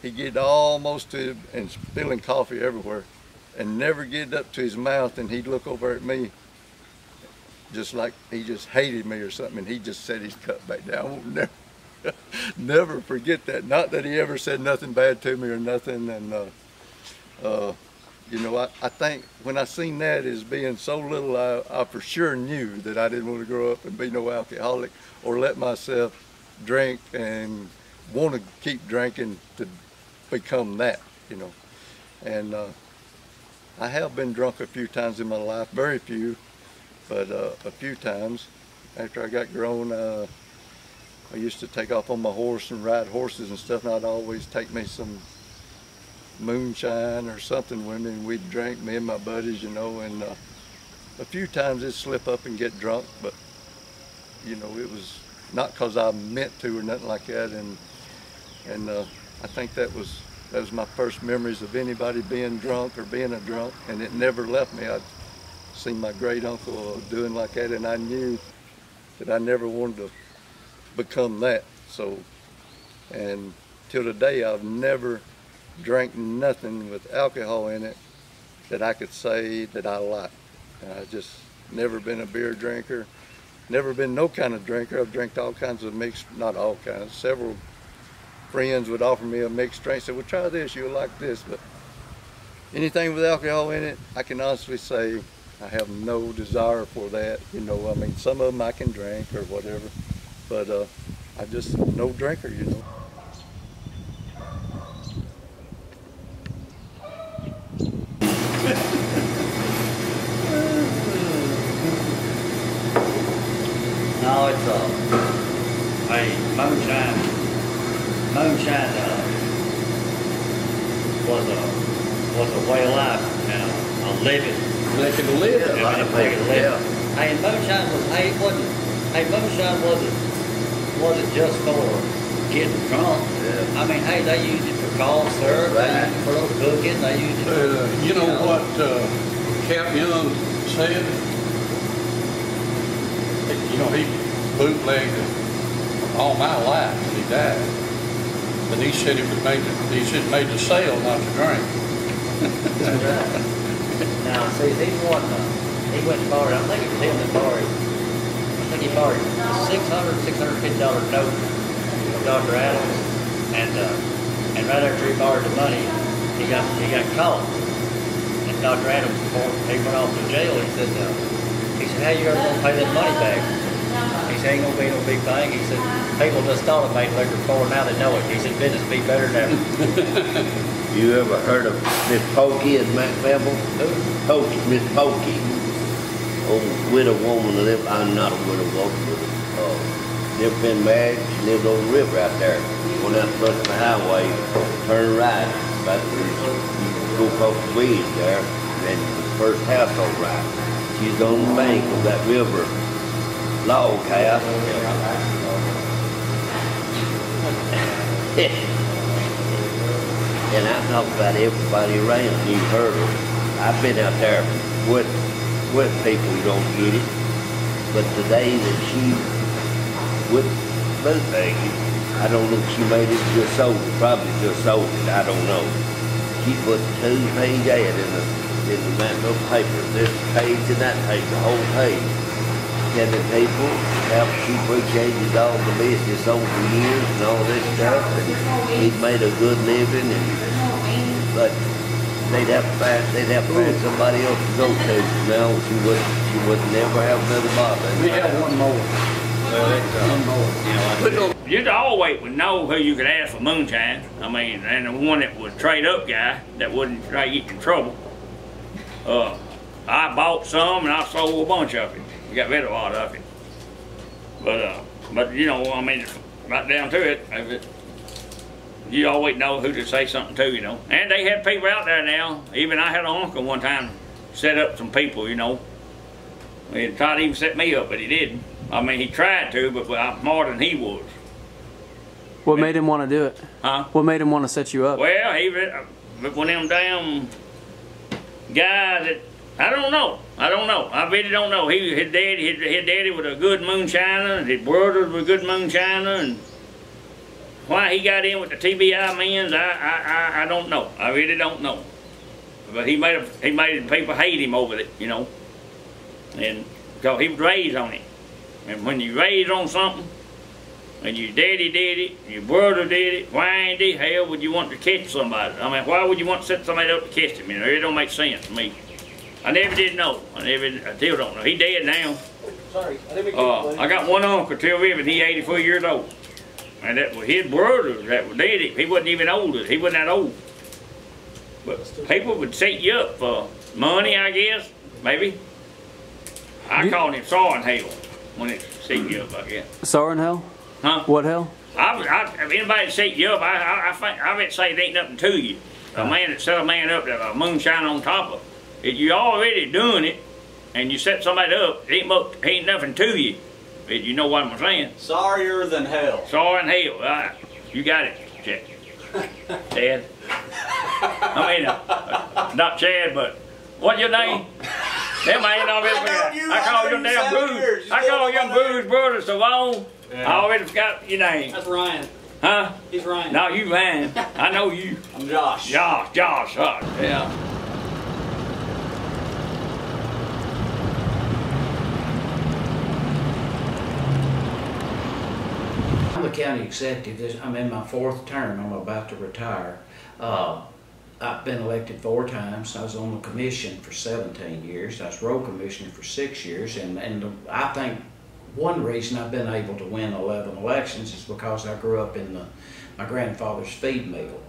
he'd get almost to, and spilling coffee everywhere, and never get up to his mouth, and he'd look over at me, just like he just hated me or something, and he just set his cup back down. I won't never forget that. Not that he ever said nothing bad to me or nothing, and you know, I think when I seen that as being so little, I for sure knew that I didn't want to grow up and be no alcoholic or let myself drink and want to keep drinking to become that, you know. And I have been drunk a few times in my life, very few, but a few times. after I got grown, I used to take off on my horse and ride horses and stuff, and I'd always take me some moonshine or something with me, and we'd drink, me and my buddies, you know, and a few times it'd slip up and get drunk, but, you know, it was not because I meant to or nothing like that, and I think that was my first memories of anybody being drunk or being a drunk, and it never left me. I'd seen my great uncle doing like that, and I knew that I never wanted to become that. So, and till today, I've never drank nothing with alcohol in it that I could say that I like. I just never been a beer drinker, never been no kind of drinker. I've drank all kinds of mixed, not all kinds, several friends would offer me a mixed drink, say, well, try this, you'll like this, but anything with alcohol in it, I can honestly say I have no desire for that. You know, I mean, some of them I can drink or whatever, but I just no drinker, you know. No, it's moonshine. Moonshine was a way of life and a living. Making a living. Yeah, a lot of people, yeah. Hey, moonshine wasn't just for getting drunk. Yeah. I mean, hey, they used it for cough syrup, they used it for those cooking, they used it for, You know what Cap Young said? You know, he bootlegged all my life when he died. But he said it made the sale not to drink. That's right. Now, see, he went and borrowed, I think it was him that borrowed, I think he borrowed $650 note from Dr. Adams, and right after he borrowed the money, he got caught. And Dr. Adams, before he went off to jail, he said, how you ever gonna pay that money back? He said, ain't gonna be no big thing. He said, people just thought it made liquor before, now they know it. He said, business be better than ever. You ever heard of Miss Pokey at McFable? Pokey, Miss Pokey. Old widow woman lived, I'm not a widow woman, but never been married. She lived over the river out there. Went out to the highway, turn right, about you go across the bridge there, and then the first house on the right. She's on the bank of that river log house. And I talk about everybody around. You've heard her. I've been out there with people who don't get it. But today that she with bootlegging, I don't know if she made it just sold it. Probably just sold it. I don't know. She put 2-page ad in the Manville paper. This page and that page, the whole page. Telling people how she appreciated all the business over the years and all this stuff, and he'd made a good living, but they'd have to find somebody else to go to. No, she would never have another bottle. We have one more. One more. You'd always would know who you could ask for moonshine. I mean, and the one that was trade up guy that wouldn't try to get you in trouble. I bought some and I sold a bunch of it. We got rid of a lot of it. But you know, I mean, right down to it, you always know who to say something to, you know. And they have people out there now. Even I had an uncle one time set up some people, you know. He tried to even set me up, but he didn't. I mean, he tried to, but I'm more than he was. What made him want to do it? Huh? What made him want to set you up? Well, one of them damn guys that, I don't know. I really don't know. His daddy was a good moonshiner, and his brothers were good moonshiner, and why he got in with the TBI men's, I don't know. I really don't know. But he made people hate him over it, you know. And because he was raised on it. And when you raised on something, and your daddy did it, your brother did it, why in the hell would you want to catch somebody? I mean, why would you want to set somebody up to catch him? You know, it don't make sense to me. I never did know. I still don't know. He dead now. Sorry, I got one uncle still living. He 84 years old. And that was his brother that did it. He wasn't even older. He wasn't that old. But people would set you up for money, I guess, maybe. I called him sawing hell. when it set you up, I guess. Soaring hell? Huh? What hell? If anybody set you up, I bet say it ain't nothing to you. A man that set a man up that a moonshine on top of. If you already doing it, and you set somebody up, it ain't nothing to you. If you know what I'm saying. Sorrier than hell. Sorry in hell. All right. You got it, Chad. Chad. I mean, not Chad, but what's your name? Them ain't already forgot. I call your damn booze. I call your booze brother so long. Yeah. I already forgot your name. That's Ryan. Huh? He's Ryan. No, you Ryan. I know you. I'm Josh. Josh. Yeah. I'm the county executive. I'm in my 4th term. I'm about to retire. I've been elected 4 times. I was on the commission for 17 years. I was road commissioner for 6 years. And I think one reason I've been able to win 11 elections is because I grew up in my grandfather's feed mill,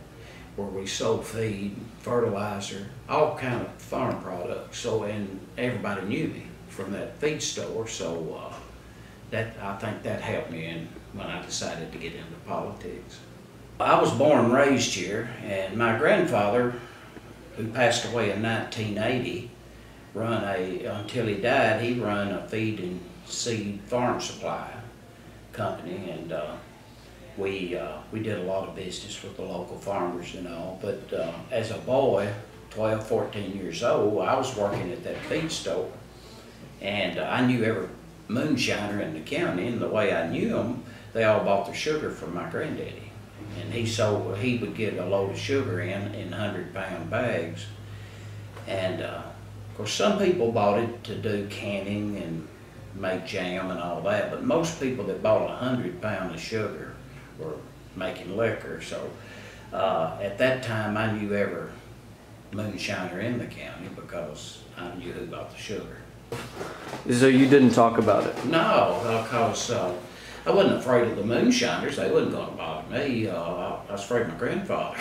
where we sold feed, fertilizer, all kind of farm products. So, and everybody knew me from that feed store. So I think that helped me in when I decided to get into politics. I was born and raised here, and my grandfather, who passed away in 1980, until he died, he run a feed and seed farm supply company, and we did a lot of business with the local farmers and all. But as a boy, 12, 14 years old, I was working at that feed store, and I knew every moonshiner in the county, and the way I knew them, they all bought their sugar from my granddaddy. And he would get a load of sugar in 100-pound bags. And of course, some people bought it to do canning and make jam and all that, but most people that bought 100 pounds of sugar were making liquor. So at that time, I knew every moonshiner in the county because I knew who bought the sugar. So you didn't talk about it? No, because I wasn't afraid of the moonshiners. They wasn't going to bother me. I was afraid of my grandfather.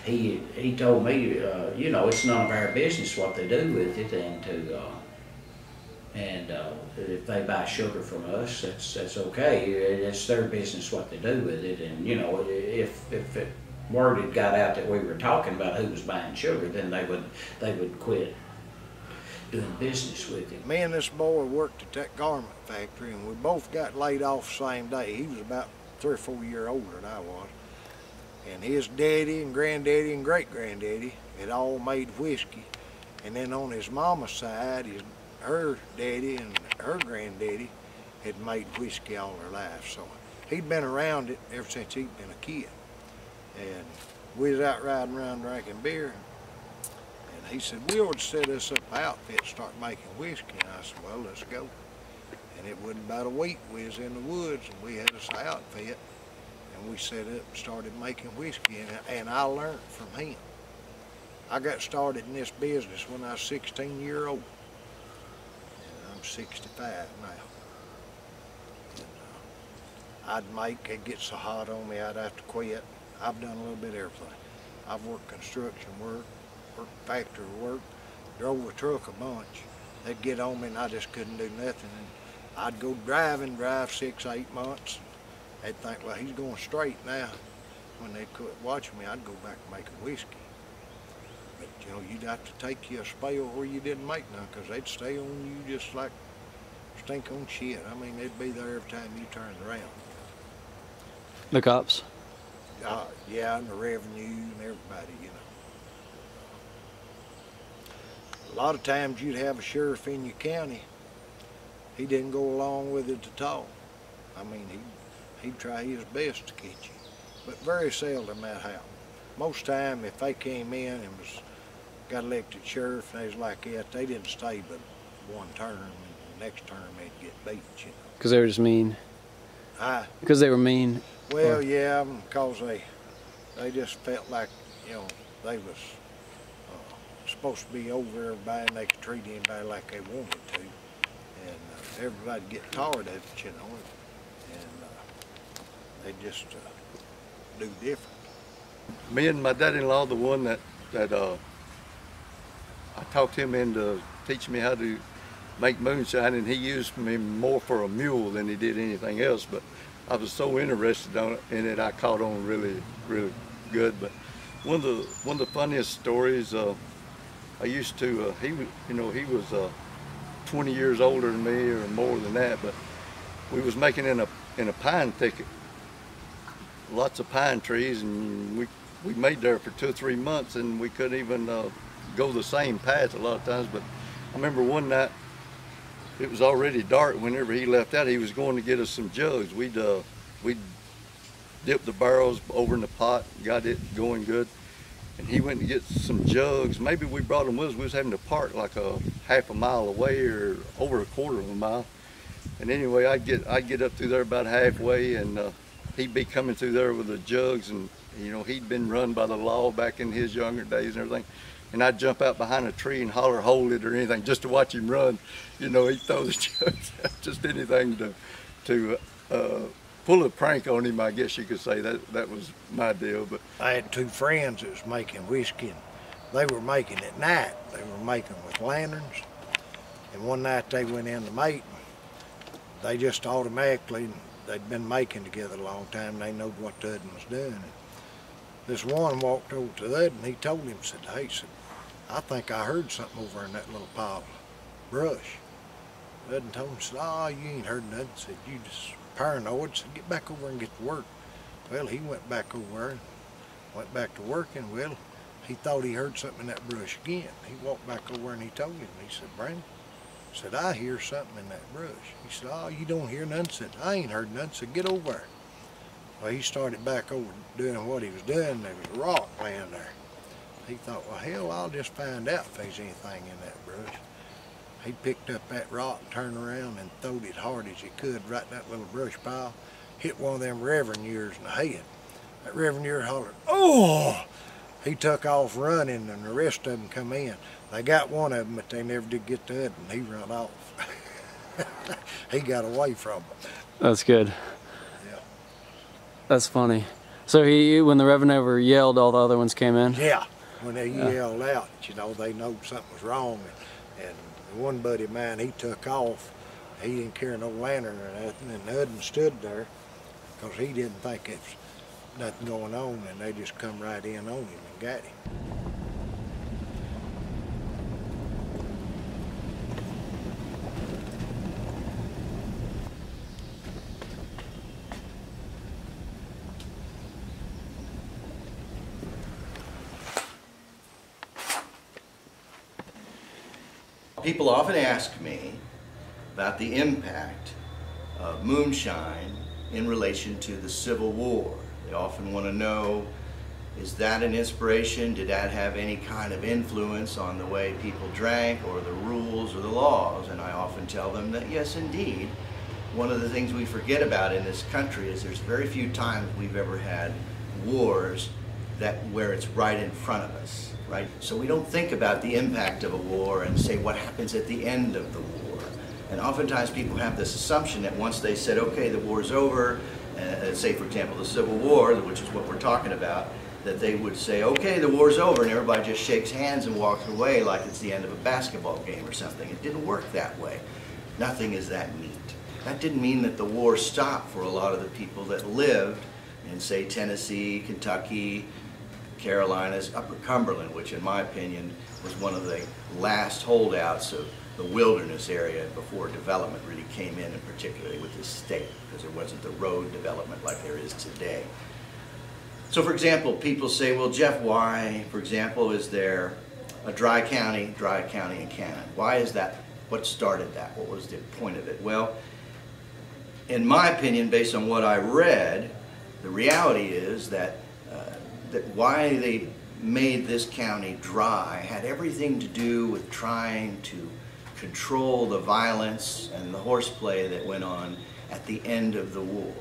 He told me, you know, it's none of our business what they do with it, and if they buy sugar from us, that's okay. It's their business what they do with it. And you know, if word had got out that we were talking about who was buying sugar, then they would quit doing business with him. Me and this boy worked at that garment factory, and we both got laid off the same day. He was about 3 or 4 years older than I was. And his daddy and granddaddy and great-granddaddy had all made whiskey. And then on his mama's side, her daddy and her granddaddy had made whiskey all their life. So he'd been around it ever since he'd been a kid. And we was out riding around drinking beer. He said, we ought to set us up an outfit and start making whiskey. And I said, well, let's go. And it wasn't about a week. We was in the woods, and we had us an outfit, and we set up and started making whiskey, and I learned from him. I got started in this business when I was 16 years old, and I'm 65 now. And I'd make, it get so hot on me, I'd have to quit. I've done a little bit of everything. I've worked construction worked factory work, drove a truck a bunch. They'd get on me and I just couldn't do nothing. And I'd go drive 6, 8 months. They'd think, well, he's going straight now. When they'd quit watching me, I'd go back to making whiskey. But you know, you'd have to take you a spell where you didn't make none, because they'd stay on you just like stink on shit. I mean, they'd be there every time you turned around. The cops? Yeah, and the revenue and everybody, you know. A lot of times you'd have a sheriff in your county, he didn't go along with it at all. I mean, he'd try his best to get you, but very seldom that happened. Most time, if they came in and got elected sheriff and they was like that, they didn't stay but one term, and the next term they'd get beat, you know. Because they were just mean? Because they were mean? Well, yeah, because they just felt like, you know, they was supposed to be over everybody and they could treat anybody like they wanted to. And everybody'd get tired of it, you know, and they just do different. Me and my dad-in-law, the one that I talked him into teaching me how to make moonshine, and he used me more for a mule than he did anything else. But I was so interested in it, I caught on really good. But one of the funniest stories, I used to, he was 20 years older than me or more than that, but we was making in a pine thicket, lots of pine trees, and we made there for 2 or 3 months, and we couldn't even go the same path a lot of times. But I remember one night, it was already dark whenever he left out. He was going to get us some jugs. We'd dipped the barrels over in the pot, got it going good, and he went to get some jugs. Maybe we brought them with us. We was having to park like a half a mile away or over a quarter of a mile. And anyway, I'd get up through there about halfway, and he'd be coming through there with the jugs, and you know, he'd been run by the law back in his younger days and everything. And I'd jump out behind a tree and holler, hold it or anything, just to watch him run. You know, he'd throw the jugs out, just anything to pull a prank on him, I guess you could say. That was my deal. But I had 2 friends that was making whiskey, and they were making at night. They were making with lanterns. And one night they went in to mate. They just automatically, they'd been making together a long time, they knew what the other one was doing. And this one walked over to the other, and he told him, said, hey, said, I think I heard something over in that little pile of brush. The other told him, said, oh, you ain't heard nothing. Said, you just paranoid. Said, get back over and get to work. Well, he went back over there and went back to working. Well, he thought he heard something in that brush again. He walked back over and he told him, he said, Brandon, said, I hear something in that brush. He said, oh, you don't hear nothing? Said, I ain't heard nothing. Said, get over there. Well, he started back over doing what he was doing. There was a rock laying there. He thought, well, hell, I'll just find out if there's anything in that brush. He picked up that rock, turned around, and throwed it hard as he could right in that little brush pile. Hit one of them reverend ears in the head. That reverend ear hollered, oh! He took off running, and the rest of them come in. They got one of them, but they never did get the other one. He ran off. He got away from them. That's good. Yeah. That's funny. So when the reverend ever yelled, all the other ones came in? Yeah. When they yelled out, you know, they know something was wrong. And one buddy of mine, he took off. He didn't carry no lantern or nothing, and the other one stood there because he didn't think it was nothing going on, and they just come right in on him and got him. People often ask me about the impact of moonshine in relation to the Civil War. They often want to know, is that an inspiration? Did that have any kind of influence on the way people drank or the rules or the laws? And I often tell them that yes, indeed. One of the things we forget about in this country is there's very few times we've ever had wars where it's right in front of us. Right? So we don't think about the impact of a war and say what happens at the end of the war. And oftentimes people have this assumption that once they said, okay, the war's over, say for example the Civil War, which is what we're talking about, that they would say, okay, the war's over, and everybody just shakes hands and walks away like it's the end of a basketball game or something. It didn't work that way. Nothing is that neat. That didn't mean that the war stopped for a lot of the people that lived in, say, Tennessee, Kentucky, Carolinas, Upper Cumberland, which in my opinion was one of the last holdouts of the wilderness area before development really came in particularly with this state, because there wasn't the road development like there is today. So for example, people say, well, Jeff, why, for example, is there a dry county in Cannon? Why is that? What started that? What was the point of it? Well, in my opinion, based on what I read, the reality is that why they made this county dry had everything to do with trying to control the violence and the horseplay that went on at the end of the war.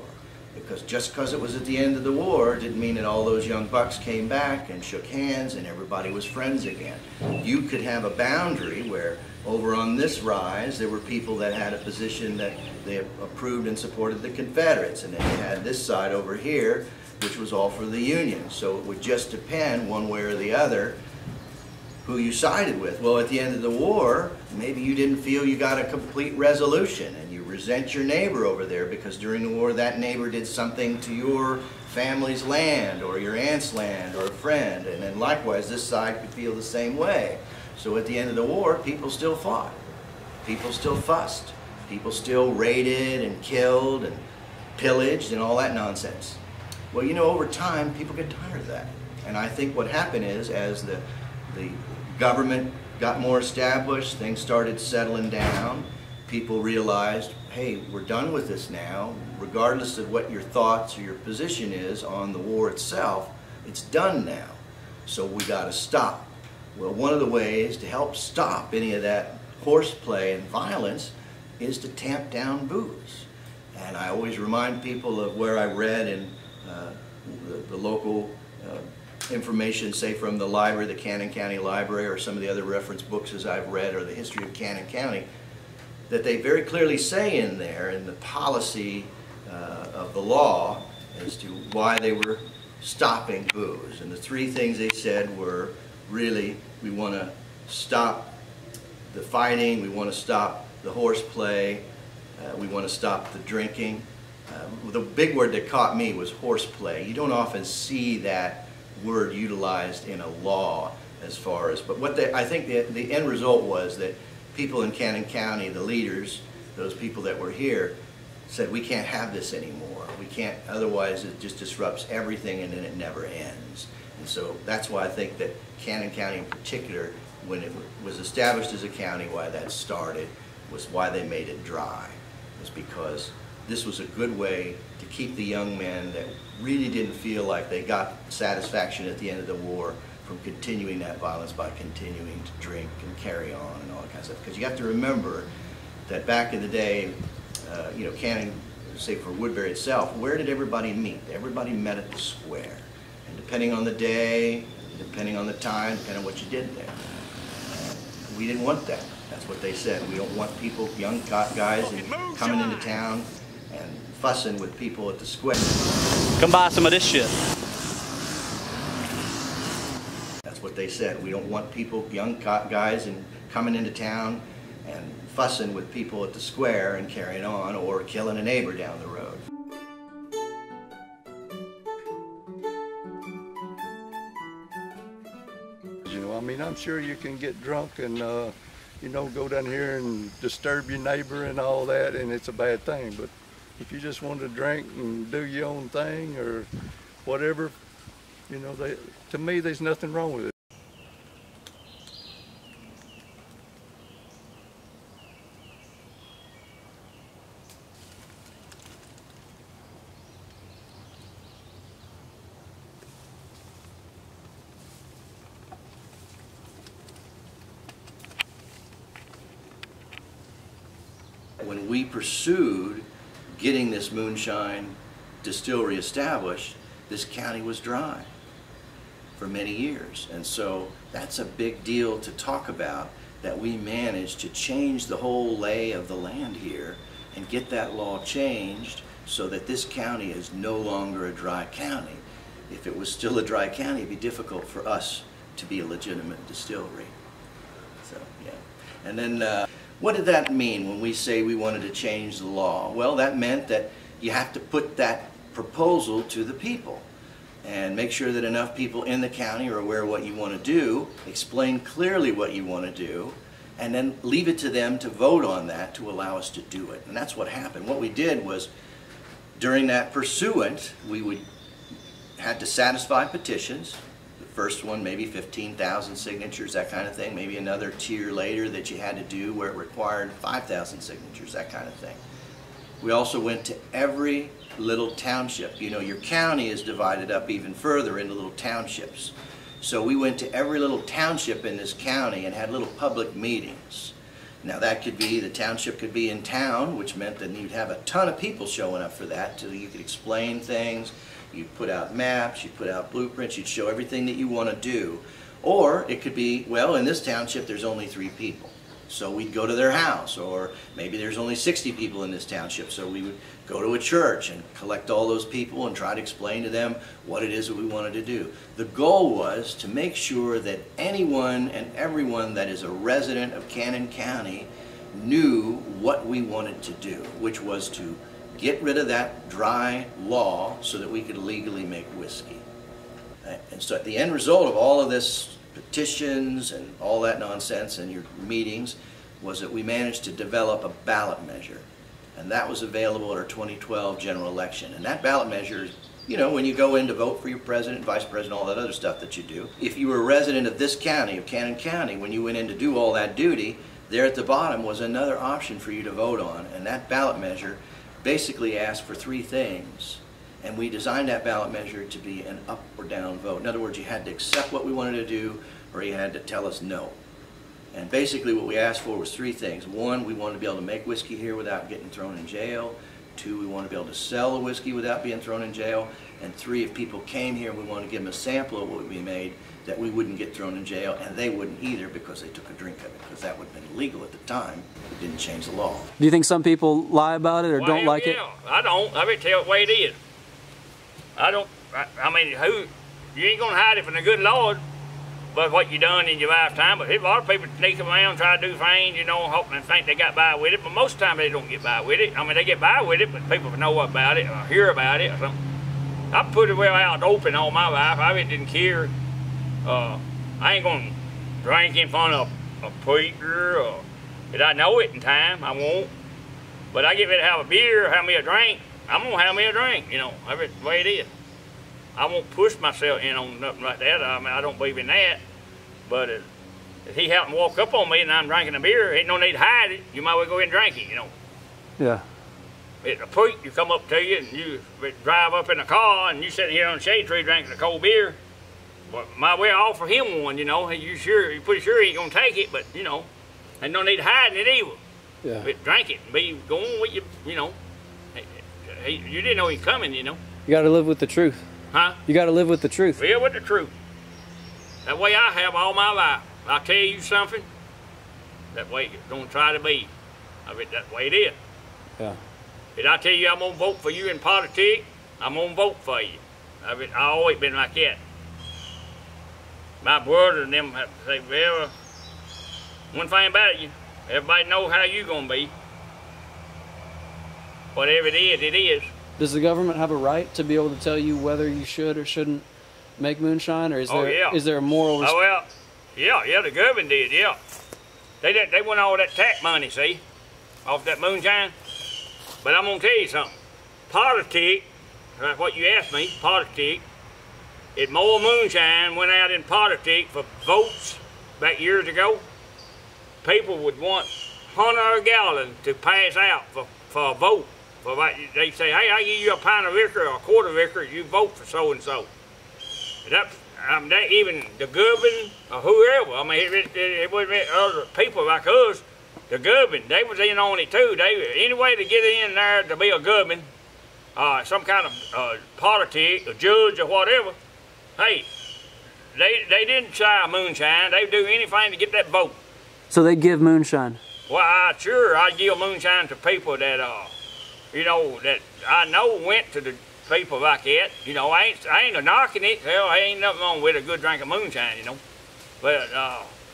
Because just because it was at the end of the war didn't mean that all those young bucks came back and shook hands and everybody was friends again. You could have a boundary where over on this rise there were people that had a position that they approved and supported the Confederates, and then you had this side over here which was all for the Union. So it would just depend one way or the other who you sided with. Well, at the end of the war, maybe you didn't feel you got a complete resolution, and you resent your neighbor over there because during the war that neighbor did something to your family's land or your aunt's land or a friend, and then likewise this side could feel the same way. So at the end of the war, people still fought. People still fussed. People still raided and killed and pillaged and all that nonsense. Well, you know, over time, people get tired of that. And I think what happened is, as the government got more established, things started settling down, people realized, hey, we're done with this now. Regardless of what your thoughts or your position is on the war itself, it's done now. So we got to stop. Well, one of the ways to help stop any of that horseplay and violence is to tamp down booze. And I always remind people of where I read in the local information, say from the library, the Cannon County Library, or some of the other reference books as I've read, or the history of Cannon County, that they very clearly say in there, in the policy of the law, as to why they were stopping booze. And the three things they said were, really, we want to stop the fighting, we want to stop the horseplay, we want to stop the drinking. The big word that caught me was horseplay. You don't often see that word utilized in a law as far as, but what I think the end result was that people in Cannon County, the leaders, those people that were here, said we can't have this anymore. We can't, otherwise it just disrupts everything and then it never ends. And so that's why I think that Cannon County in particular, when it was established as a county, why that started, was why they made it dry. Was because this was a good way to keep the young men that really didn't feel like they got satisfaction at the end of the war from continuing that violence by continuing to drink and carry on and all that kind of stuff. Because you have to remember that back in the day, you know, Cannon, say for Woodbury itself, where did everybody meet? Everybody met at the square. And depending on the day, depending on the time, depending on what you did there. We didn't want that. That's what they said. We don't want people, young guys, coming into town and fussing with people at the square. Come buy some of this shit. That's what they said. We don't want people, young guys, coming into town and fussing with people at the square and carrying on, or killing a neighbor down the road. You know, I mean, I'm sure you can get drunk and you know, go down here and disturb your neighbor and all that, and it's a bad thing. But if you just want to drink and do your own thing or whatever, you know, to me, there's nothing wrong with it. When we pursued getting this moonshine distillery established, this county was dry for many years. And so that's a big deal to talk about, that we managed to change the whole lay of the land here and get that law changed so that this county is no longer a dry county. If it was still a dry county, it'd be difficult for us to be a legitimate distillery. So, yeah. And then, what did that mean when we say we wanted to change the law? Well, that meant that you have to put that proposal to the people and make sure that enough people in the county are aware of what you want to do, explain clearly what you want to do, and then leave it to them to vote on that to allow us to do it. And that's what happened. What we did was, during that pursuant, we had to satisfy petitions. First one, maybe 15,000 signatures, that kind of thing. Maybe another tier later that you had to do where it required 5,000 signatures, that kind of thing. We also went to every little township. You know, your county is divided up even further into little townships. So we went to every little township in this county and had little public meetings. Now that could be, the township could be in town, which meant that you'd have a ton of people showing up for that so you could explain things. You'd put out maps, you'd put out blueprints, you'd show everything that you want to do. Or it could be, well, in this township there's only 3 people. So we'd go to their house, or maybe there's only 60 people in this township, so we would go to a church and collect all those people and try to explain to them what it is that we wanted to do. The goal was to make sure that anyone and everyone that is a resident of Cannon County knew what we wanted to do, which was to get rid of that dry law so that we could legally make whiskey. And so at the end result of all of this petitions and all that nonsense and your meetings was that we managed to develop a ballot measure. And that was available at our 2012 general election. And that ballot measure, you know, when you go in to vote for your president, vice president, all that other stuff that you do, if you were a resident of this county, of Cannon County, when you went in to do all that duty, there at the bottom was another option for you to vote on. And that ballot measure basically asked for 3 things. And we designed that ballot measure to be an up or down vote. In other words, you had to accept what we wanted to do, or you had to tell us no. And basically what we asked for was 3 things. 1, we wanted to be able to make whiskey here without getting thrown in jail. 2, we wanted to be able to sell the whiskey without being thrown in jail. And 3, if people came here, we wanted to give them a sample of what we made, that we wouldn't get thrown in jail, and they wouldn't either because they took a drink of it, because that would have been illegal at the time. It didn't change the law. Do you think some people lie about it or don't like it? I don't. I mean, tell it the way it is. I don't, I mean, you ain't gonna hide it from the good Lord, but what you done in your lifetime. But a lot of people sneak around, try to do things, you know, hoping and think they got by with it, but most of the time they don't get by with it. I mean, they get by with it, but people know about it or hear about it or something. I put it well out open all my life. I really didn't care. I ain't gonna drink in front of a preacher, or if I know it in time, I won't. But I get ready to have a beer, have me a drink, I'm gonna have me a drink, you know, that's the way it is. I won't push myself in on nothing like that. I mean, I don't believe in that. But if he happened to walk up on me and I'm drinking a beer, ain't no need to hide it. You might well go ahead and drink it, you know. Yeah. It's a preach, you come up to you and you drive up in a car and you sitting here on the shade tree drinking a cold beer. Well, might well offer him one, you know. You're pretty sure he ain't gonna take it, but you know, ain't no need to hiding it either. Yeah. But drink it and be going with you know. You didn't know he was coming, you know. You got to live with the truth. Huh? You got to live with the truth. Live with the truth. That way I have all my life. I'll tell you something, that way it's going to try to be. I mean, that way it is. Yeah. If I tell you I'm going to vote for you in politics, I'm going to vote for you. I mean, I've always been like that. My brother and them have to say, well, one thing about you, everybody knows how you going to be. Whatever it is, it is. Does the government have a right to be able to tell you whether you should or shouldn't make moonshine, or is there a moral? Oh well, yeah, the government did, yeah. They won all that tax money, see, off that moonshine. But I'm gonna tell you something. Politics, that's what you asked me. Politics. If more moonshine went out in politics for votes back years ago, people would want $100 a gallon to pass out for a vote. They say, hey, I give you a pint of liquor or a quart of liquor, you vote for so-and-so. That even the government or whoever, I mean, it would be other people like us, the government, they was in on it too. Any way to get in there to be a government, some kind of politic, a judge or whatever, hey, they didn't try moonshine. They would do anything to get that vote. So they give moonshine? Well, I'd give moonshine to people that, you know, that I know went to the people like that. You know, I ain't knocking it. Hell, ain't nothing wrong with a good drink of moonshine, you know. But,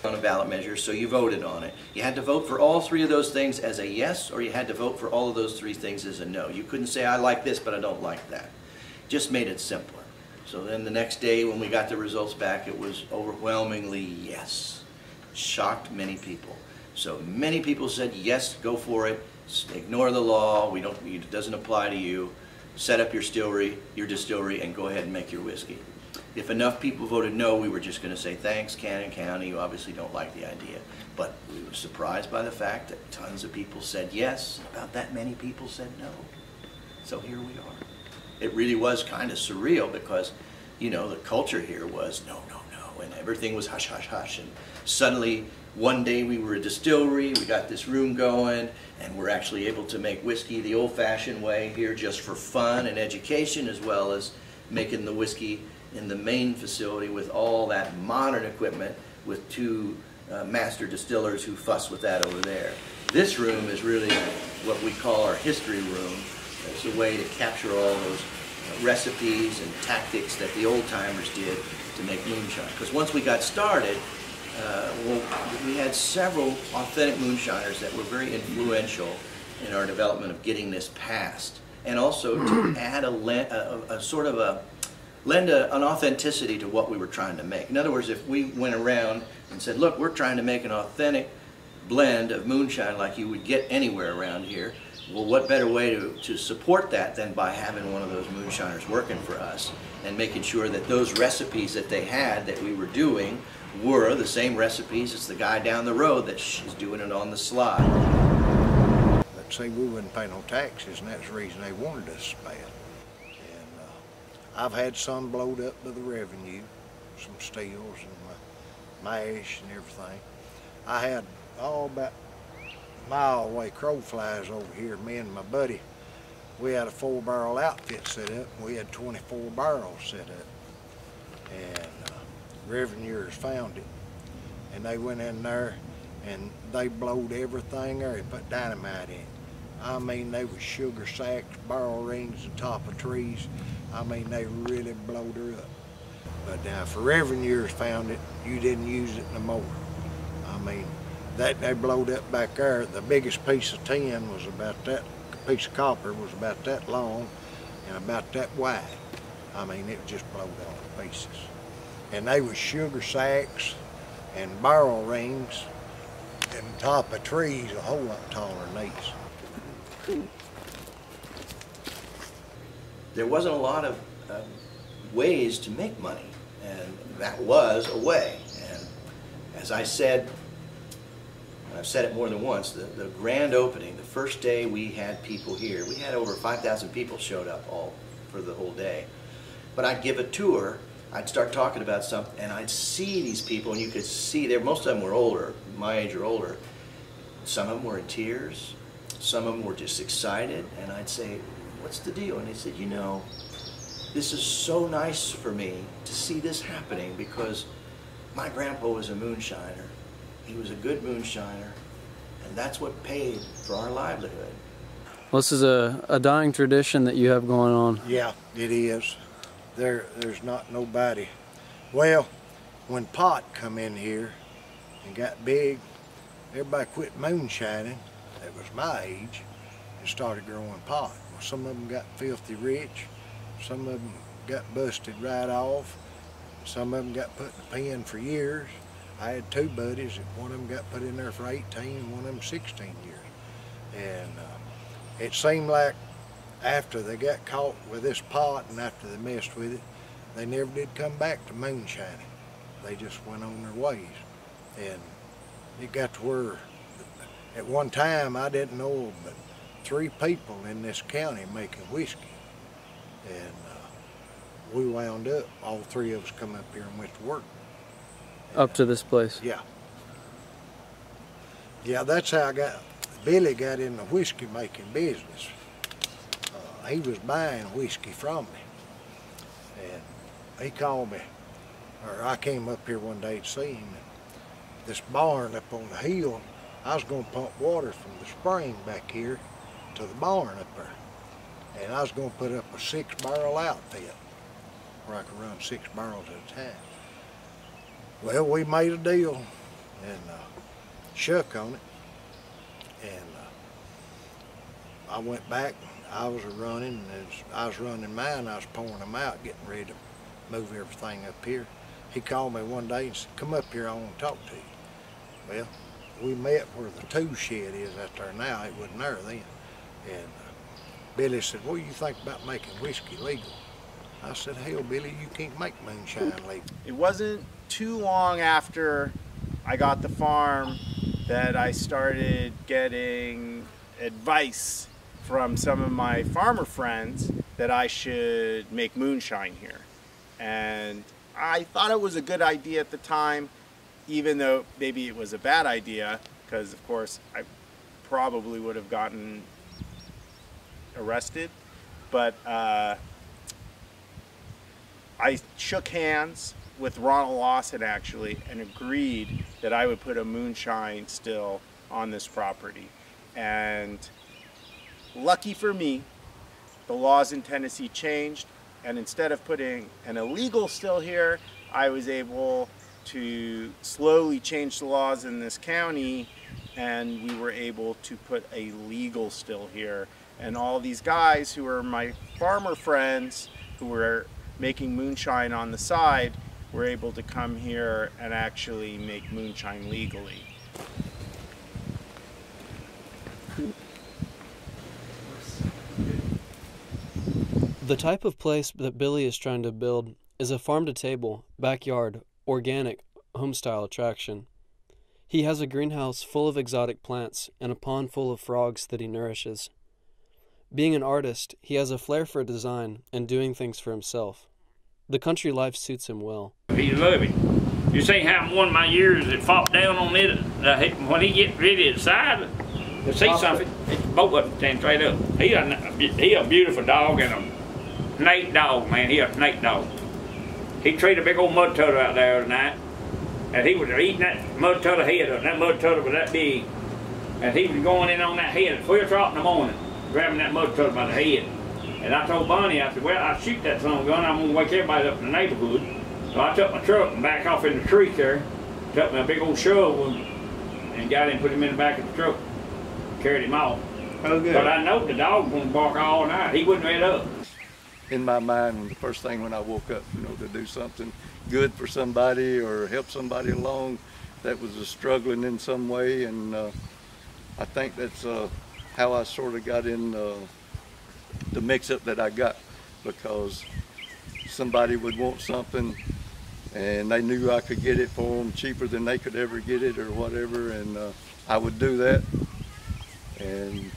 on a ballot measure, so you voted on it. You had to vote for all 3 of those things as a yes, or you had to vote for all of those 3 things as a no. You couldn't say, I like this, but I don't like that. Just made it simpler. So then the next day when we got the results back, it was overwhelmingly yes. Shocked many people. So many people said, yes, go for it. Ignore the law. It doesn't apply to you. Set up your distillery, and go ahead and make your whiskey. If enough people voted no, we were just going to say, thanks, Cannon County. You obviously don't like the idea. But we were surprised by the fact that tons of people said yes, and about that many people said no. So here we are. It really was kind of surreal because, you know, the culture here was no, no, no, and everything was hush, hush, hush. And suddenly, one day we were a distillery, we got this room going, and we're actually able to make whiskey the old-fashioned way here just for fun and education, as well as making the whiskey in the main facility with all that modern equipment with 2 master distillers who fuss with that over there. This room is really what we call our history room. It's a way to capture all those recipes and tactics that the old timers did to make moonshine. Because once we got started, well, we had several authentic moonshiners that were very influential in our development of getting this passed, and also to add lend an authenticity to what we were trying to make. In other words, if we went around and said, look, we're trying to make an authentic blend of moonshine like you would get anywhere around here, well, what better way to support that than by having one of those moonshiners working for us and making sure that those recipes that they had that we were doing were the same recipes as the guy down the road that is doing it on the slide. Let's say we wouldn't pay no taxes, and that's the reason they wanted us to pay it. And I've had some blowed up by the revenue, some steels and mash and everything. I had about a mile away crow flies over here. Me and my buddy, we had a 4-barrel outfit set up, and we had 24 barrels set up. And revenuers found it, and they went in there and they blowed everything there. They put dynamite in it. I mean, they was sugar sacks, barrel rings on top of trees. I mean, they really blowed her up. But now, if the revenuers found it, you didn't use it no more. I mean, that they blowed up back there. The biggest piece of tin was about that, piece of copper was about that long and about that wide. I mean, it just blowed all to pieces. And they was sugar sacks and barrel rings and top of trees a whole lot taller than these. There wasn't a lot of ways to make money, and that was a way. And as I said, and I've said it more than once, the grand opening, the first day we had people here, we had over 5,000 people showed up all for the whole day. But I'd give a tour, I'd start talking about something, and I'd see these people, and you could see there, most of them were older, my age or older. Some of them were in tears, some of them were just excited, and I'd say, what's the deal? And they said, you know, this is so nice for me to see this happening because my grandpa was a moonshiner. He was a good moonshiner, and that's what paid for our livelihood. Well, this is a dying tradition that you have going on. Yeah, it is. There's not nobody. Well, when pot come in here and got big, everybody quit moonshining that was my age and started growing pot. Well, some of them got filthy rich, some of them got busted right off, some of them got put in the pen for years. I had 2 buddies, one of them got put in there for 18 and one of them 16 years. And it seemed like after they got caught with this pot and after they messed with it, they never did come back to moonshining. They just went on their ways. And it got to where, at one time, I didn't know but 3 people in this county making whiskey. And we wound up, all 3 of us come up here and went to work. Up to this place? Yeah. Yeah, that's how Billy got in the whiskey making business. He was buying whiskey from me, and he called me, or I came up here one day to see him. This barn up on the hill, I was going to pump water from the spring back here to the barn up there, and I was going to put up a 6-barrel outfit where I could run 6 barrels at a time. Well, we made a deal and shook on it, and I went back. I was running, and as I was running mine, I was pouring them out, getting ready to move everything up here. He called me one day and said, come up here, I want to talk to you. Well, we met where the tool shed is out there now. It wasn't there then. And Billy said, what do you think about making whiskey legal? I said, hell, Billy, you can't make moonshine legal. It wasn't too long after I got the farm that I started getting advice from some of my farmer friends that I should make moonshine here. And I thought it was a good idea at the time, even though maybe it was a bad idea, because of course I probably would have gotten arrested. But I shook hands with Ronald Lawson actually, and agreed that I would put a moonshine still on this property. And lucky for me, the laws in Tennessee changed, and instead of putting an illegal still here, I was able to slowly change the laws in this county, and we were able to put a legal still here. And all these guys who are my farmer friends who were making moonshine on the side were able to come here and actually make moonshine legally. The type of place that Billy is trying to build is a farm-to-table, backyard, organic, home-style attraction. He has a greenhouse full of exotic plants and a pond full of frogs that he nourishes. Being an artist, he has a flair for design and doing things for himself. The country life suits him well. He love it. You see how one of my years it fought down on it, when he get ready to decide to see something, both of them stand straight up. He a beautiful dog and a snake dog, man. He a snake dog. He treated a big old mud turtle out there the other night, and he was eating that mud turtle head up. That mud turtle was that big, and he was going in on that head at 3 o'clock in the morning, grabbing that mud turtle by the head. And I told Bonnie, I said, well, I'll shoot that son of a gun. I'm going to wake everybody up in the neighborhood. So I took my truck and back off in the creek there, took me a big old shovel and got him, put him in the back of the truck, carried him off. Oh, good. But I know the dog was going to bark all night. He wouldn't let up. In my mind, the first thing when I woke up, you know, to do something good for somebody or help somebody along that was struggling in some way. And I think that's how I sort of got in the mix-up that I got, because somebody would want something and they knew I could get it for them cheaper than they could ever get it or whatever, and I would do that. And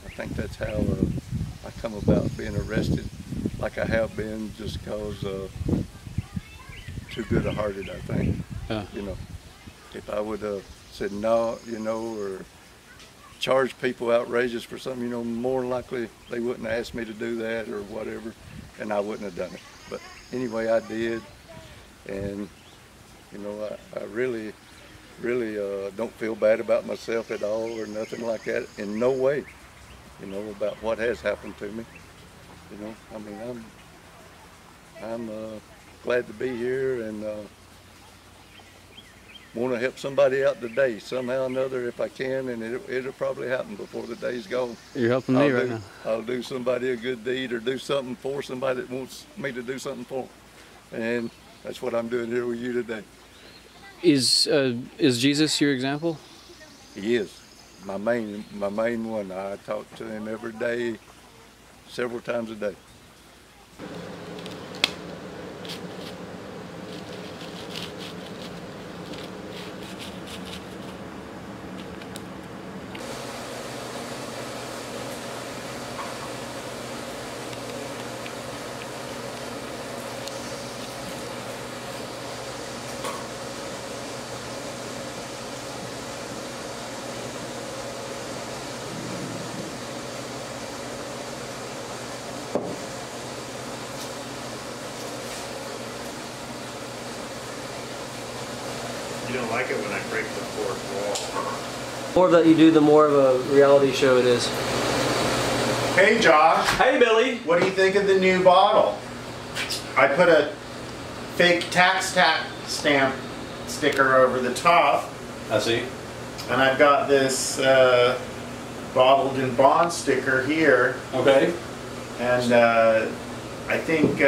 I think that's how I come about being arrested like I have been, just because too good-hearted, I think. You know, if I would have said no, you know, or charge people outrageous for something, you know, more likely they wouldn't have asked me to do that or whatever, and I wouldn't have done it. But anyway, I did, and you know, I really don't feel bad about myself at all or nothing like that, in no way, you know, about what has happened to me. You know, I mean, I'm glad to be here, and want to help somebody out today somehow or another if I can, and it'll probably happen before the day's gone. You're helping me right now. I'll do somebody a good deed or do something for somebody that wants me to do something for them. And that's what I'm doing here with you today. Is Jesus your example? He is my main one. I talk to him every day, several times a day. You don't like it when I break the fourth wall. The more that you do, the more of a reality show it is. Hey Josh. Hey Billy. What do you think of the new bottle? I put a fake tax stamp sticker over the top. I see. And I've got this bottled in bond sticker here. Okay. And I think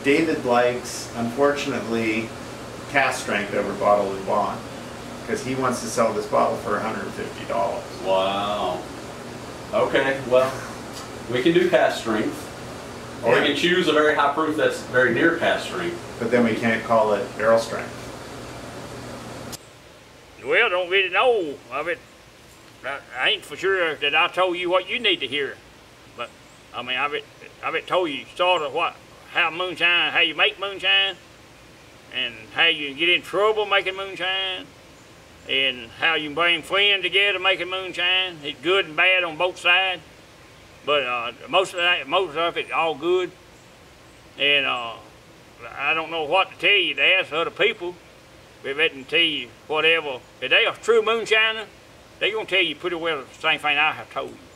David likes, unfortunately, cast strength over bottled in bond, because he wants to sell this bottle for $150. Wow. Okay, well, we can do cast strength, or we can choose a very high proof that's very near cast strength. But then we can't call it barrel strength. Well, don't really know of it. I ain't for sure that I told you what you need to hear, but I mean, I've told you sort of how you make moonshine, and how you get in trouble making moonshine, and how you bring friends together making moonshine. It's good and bad on both sides, but most of it all good. And I don't know what to tell you to ask other people. But they can tell you whatever. If they are true moonshiner, they're going to tell you pretty well the same thing I have told you.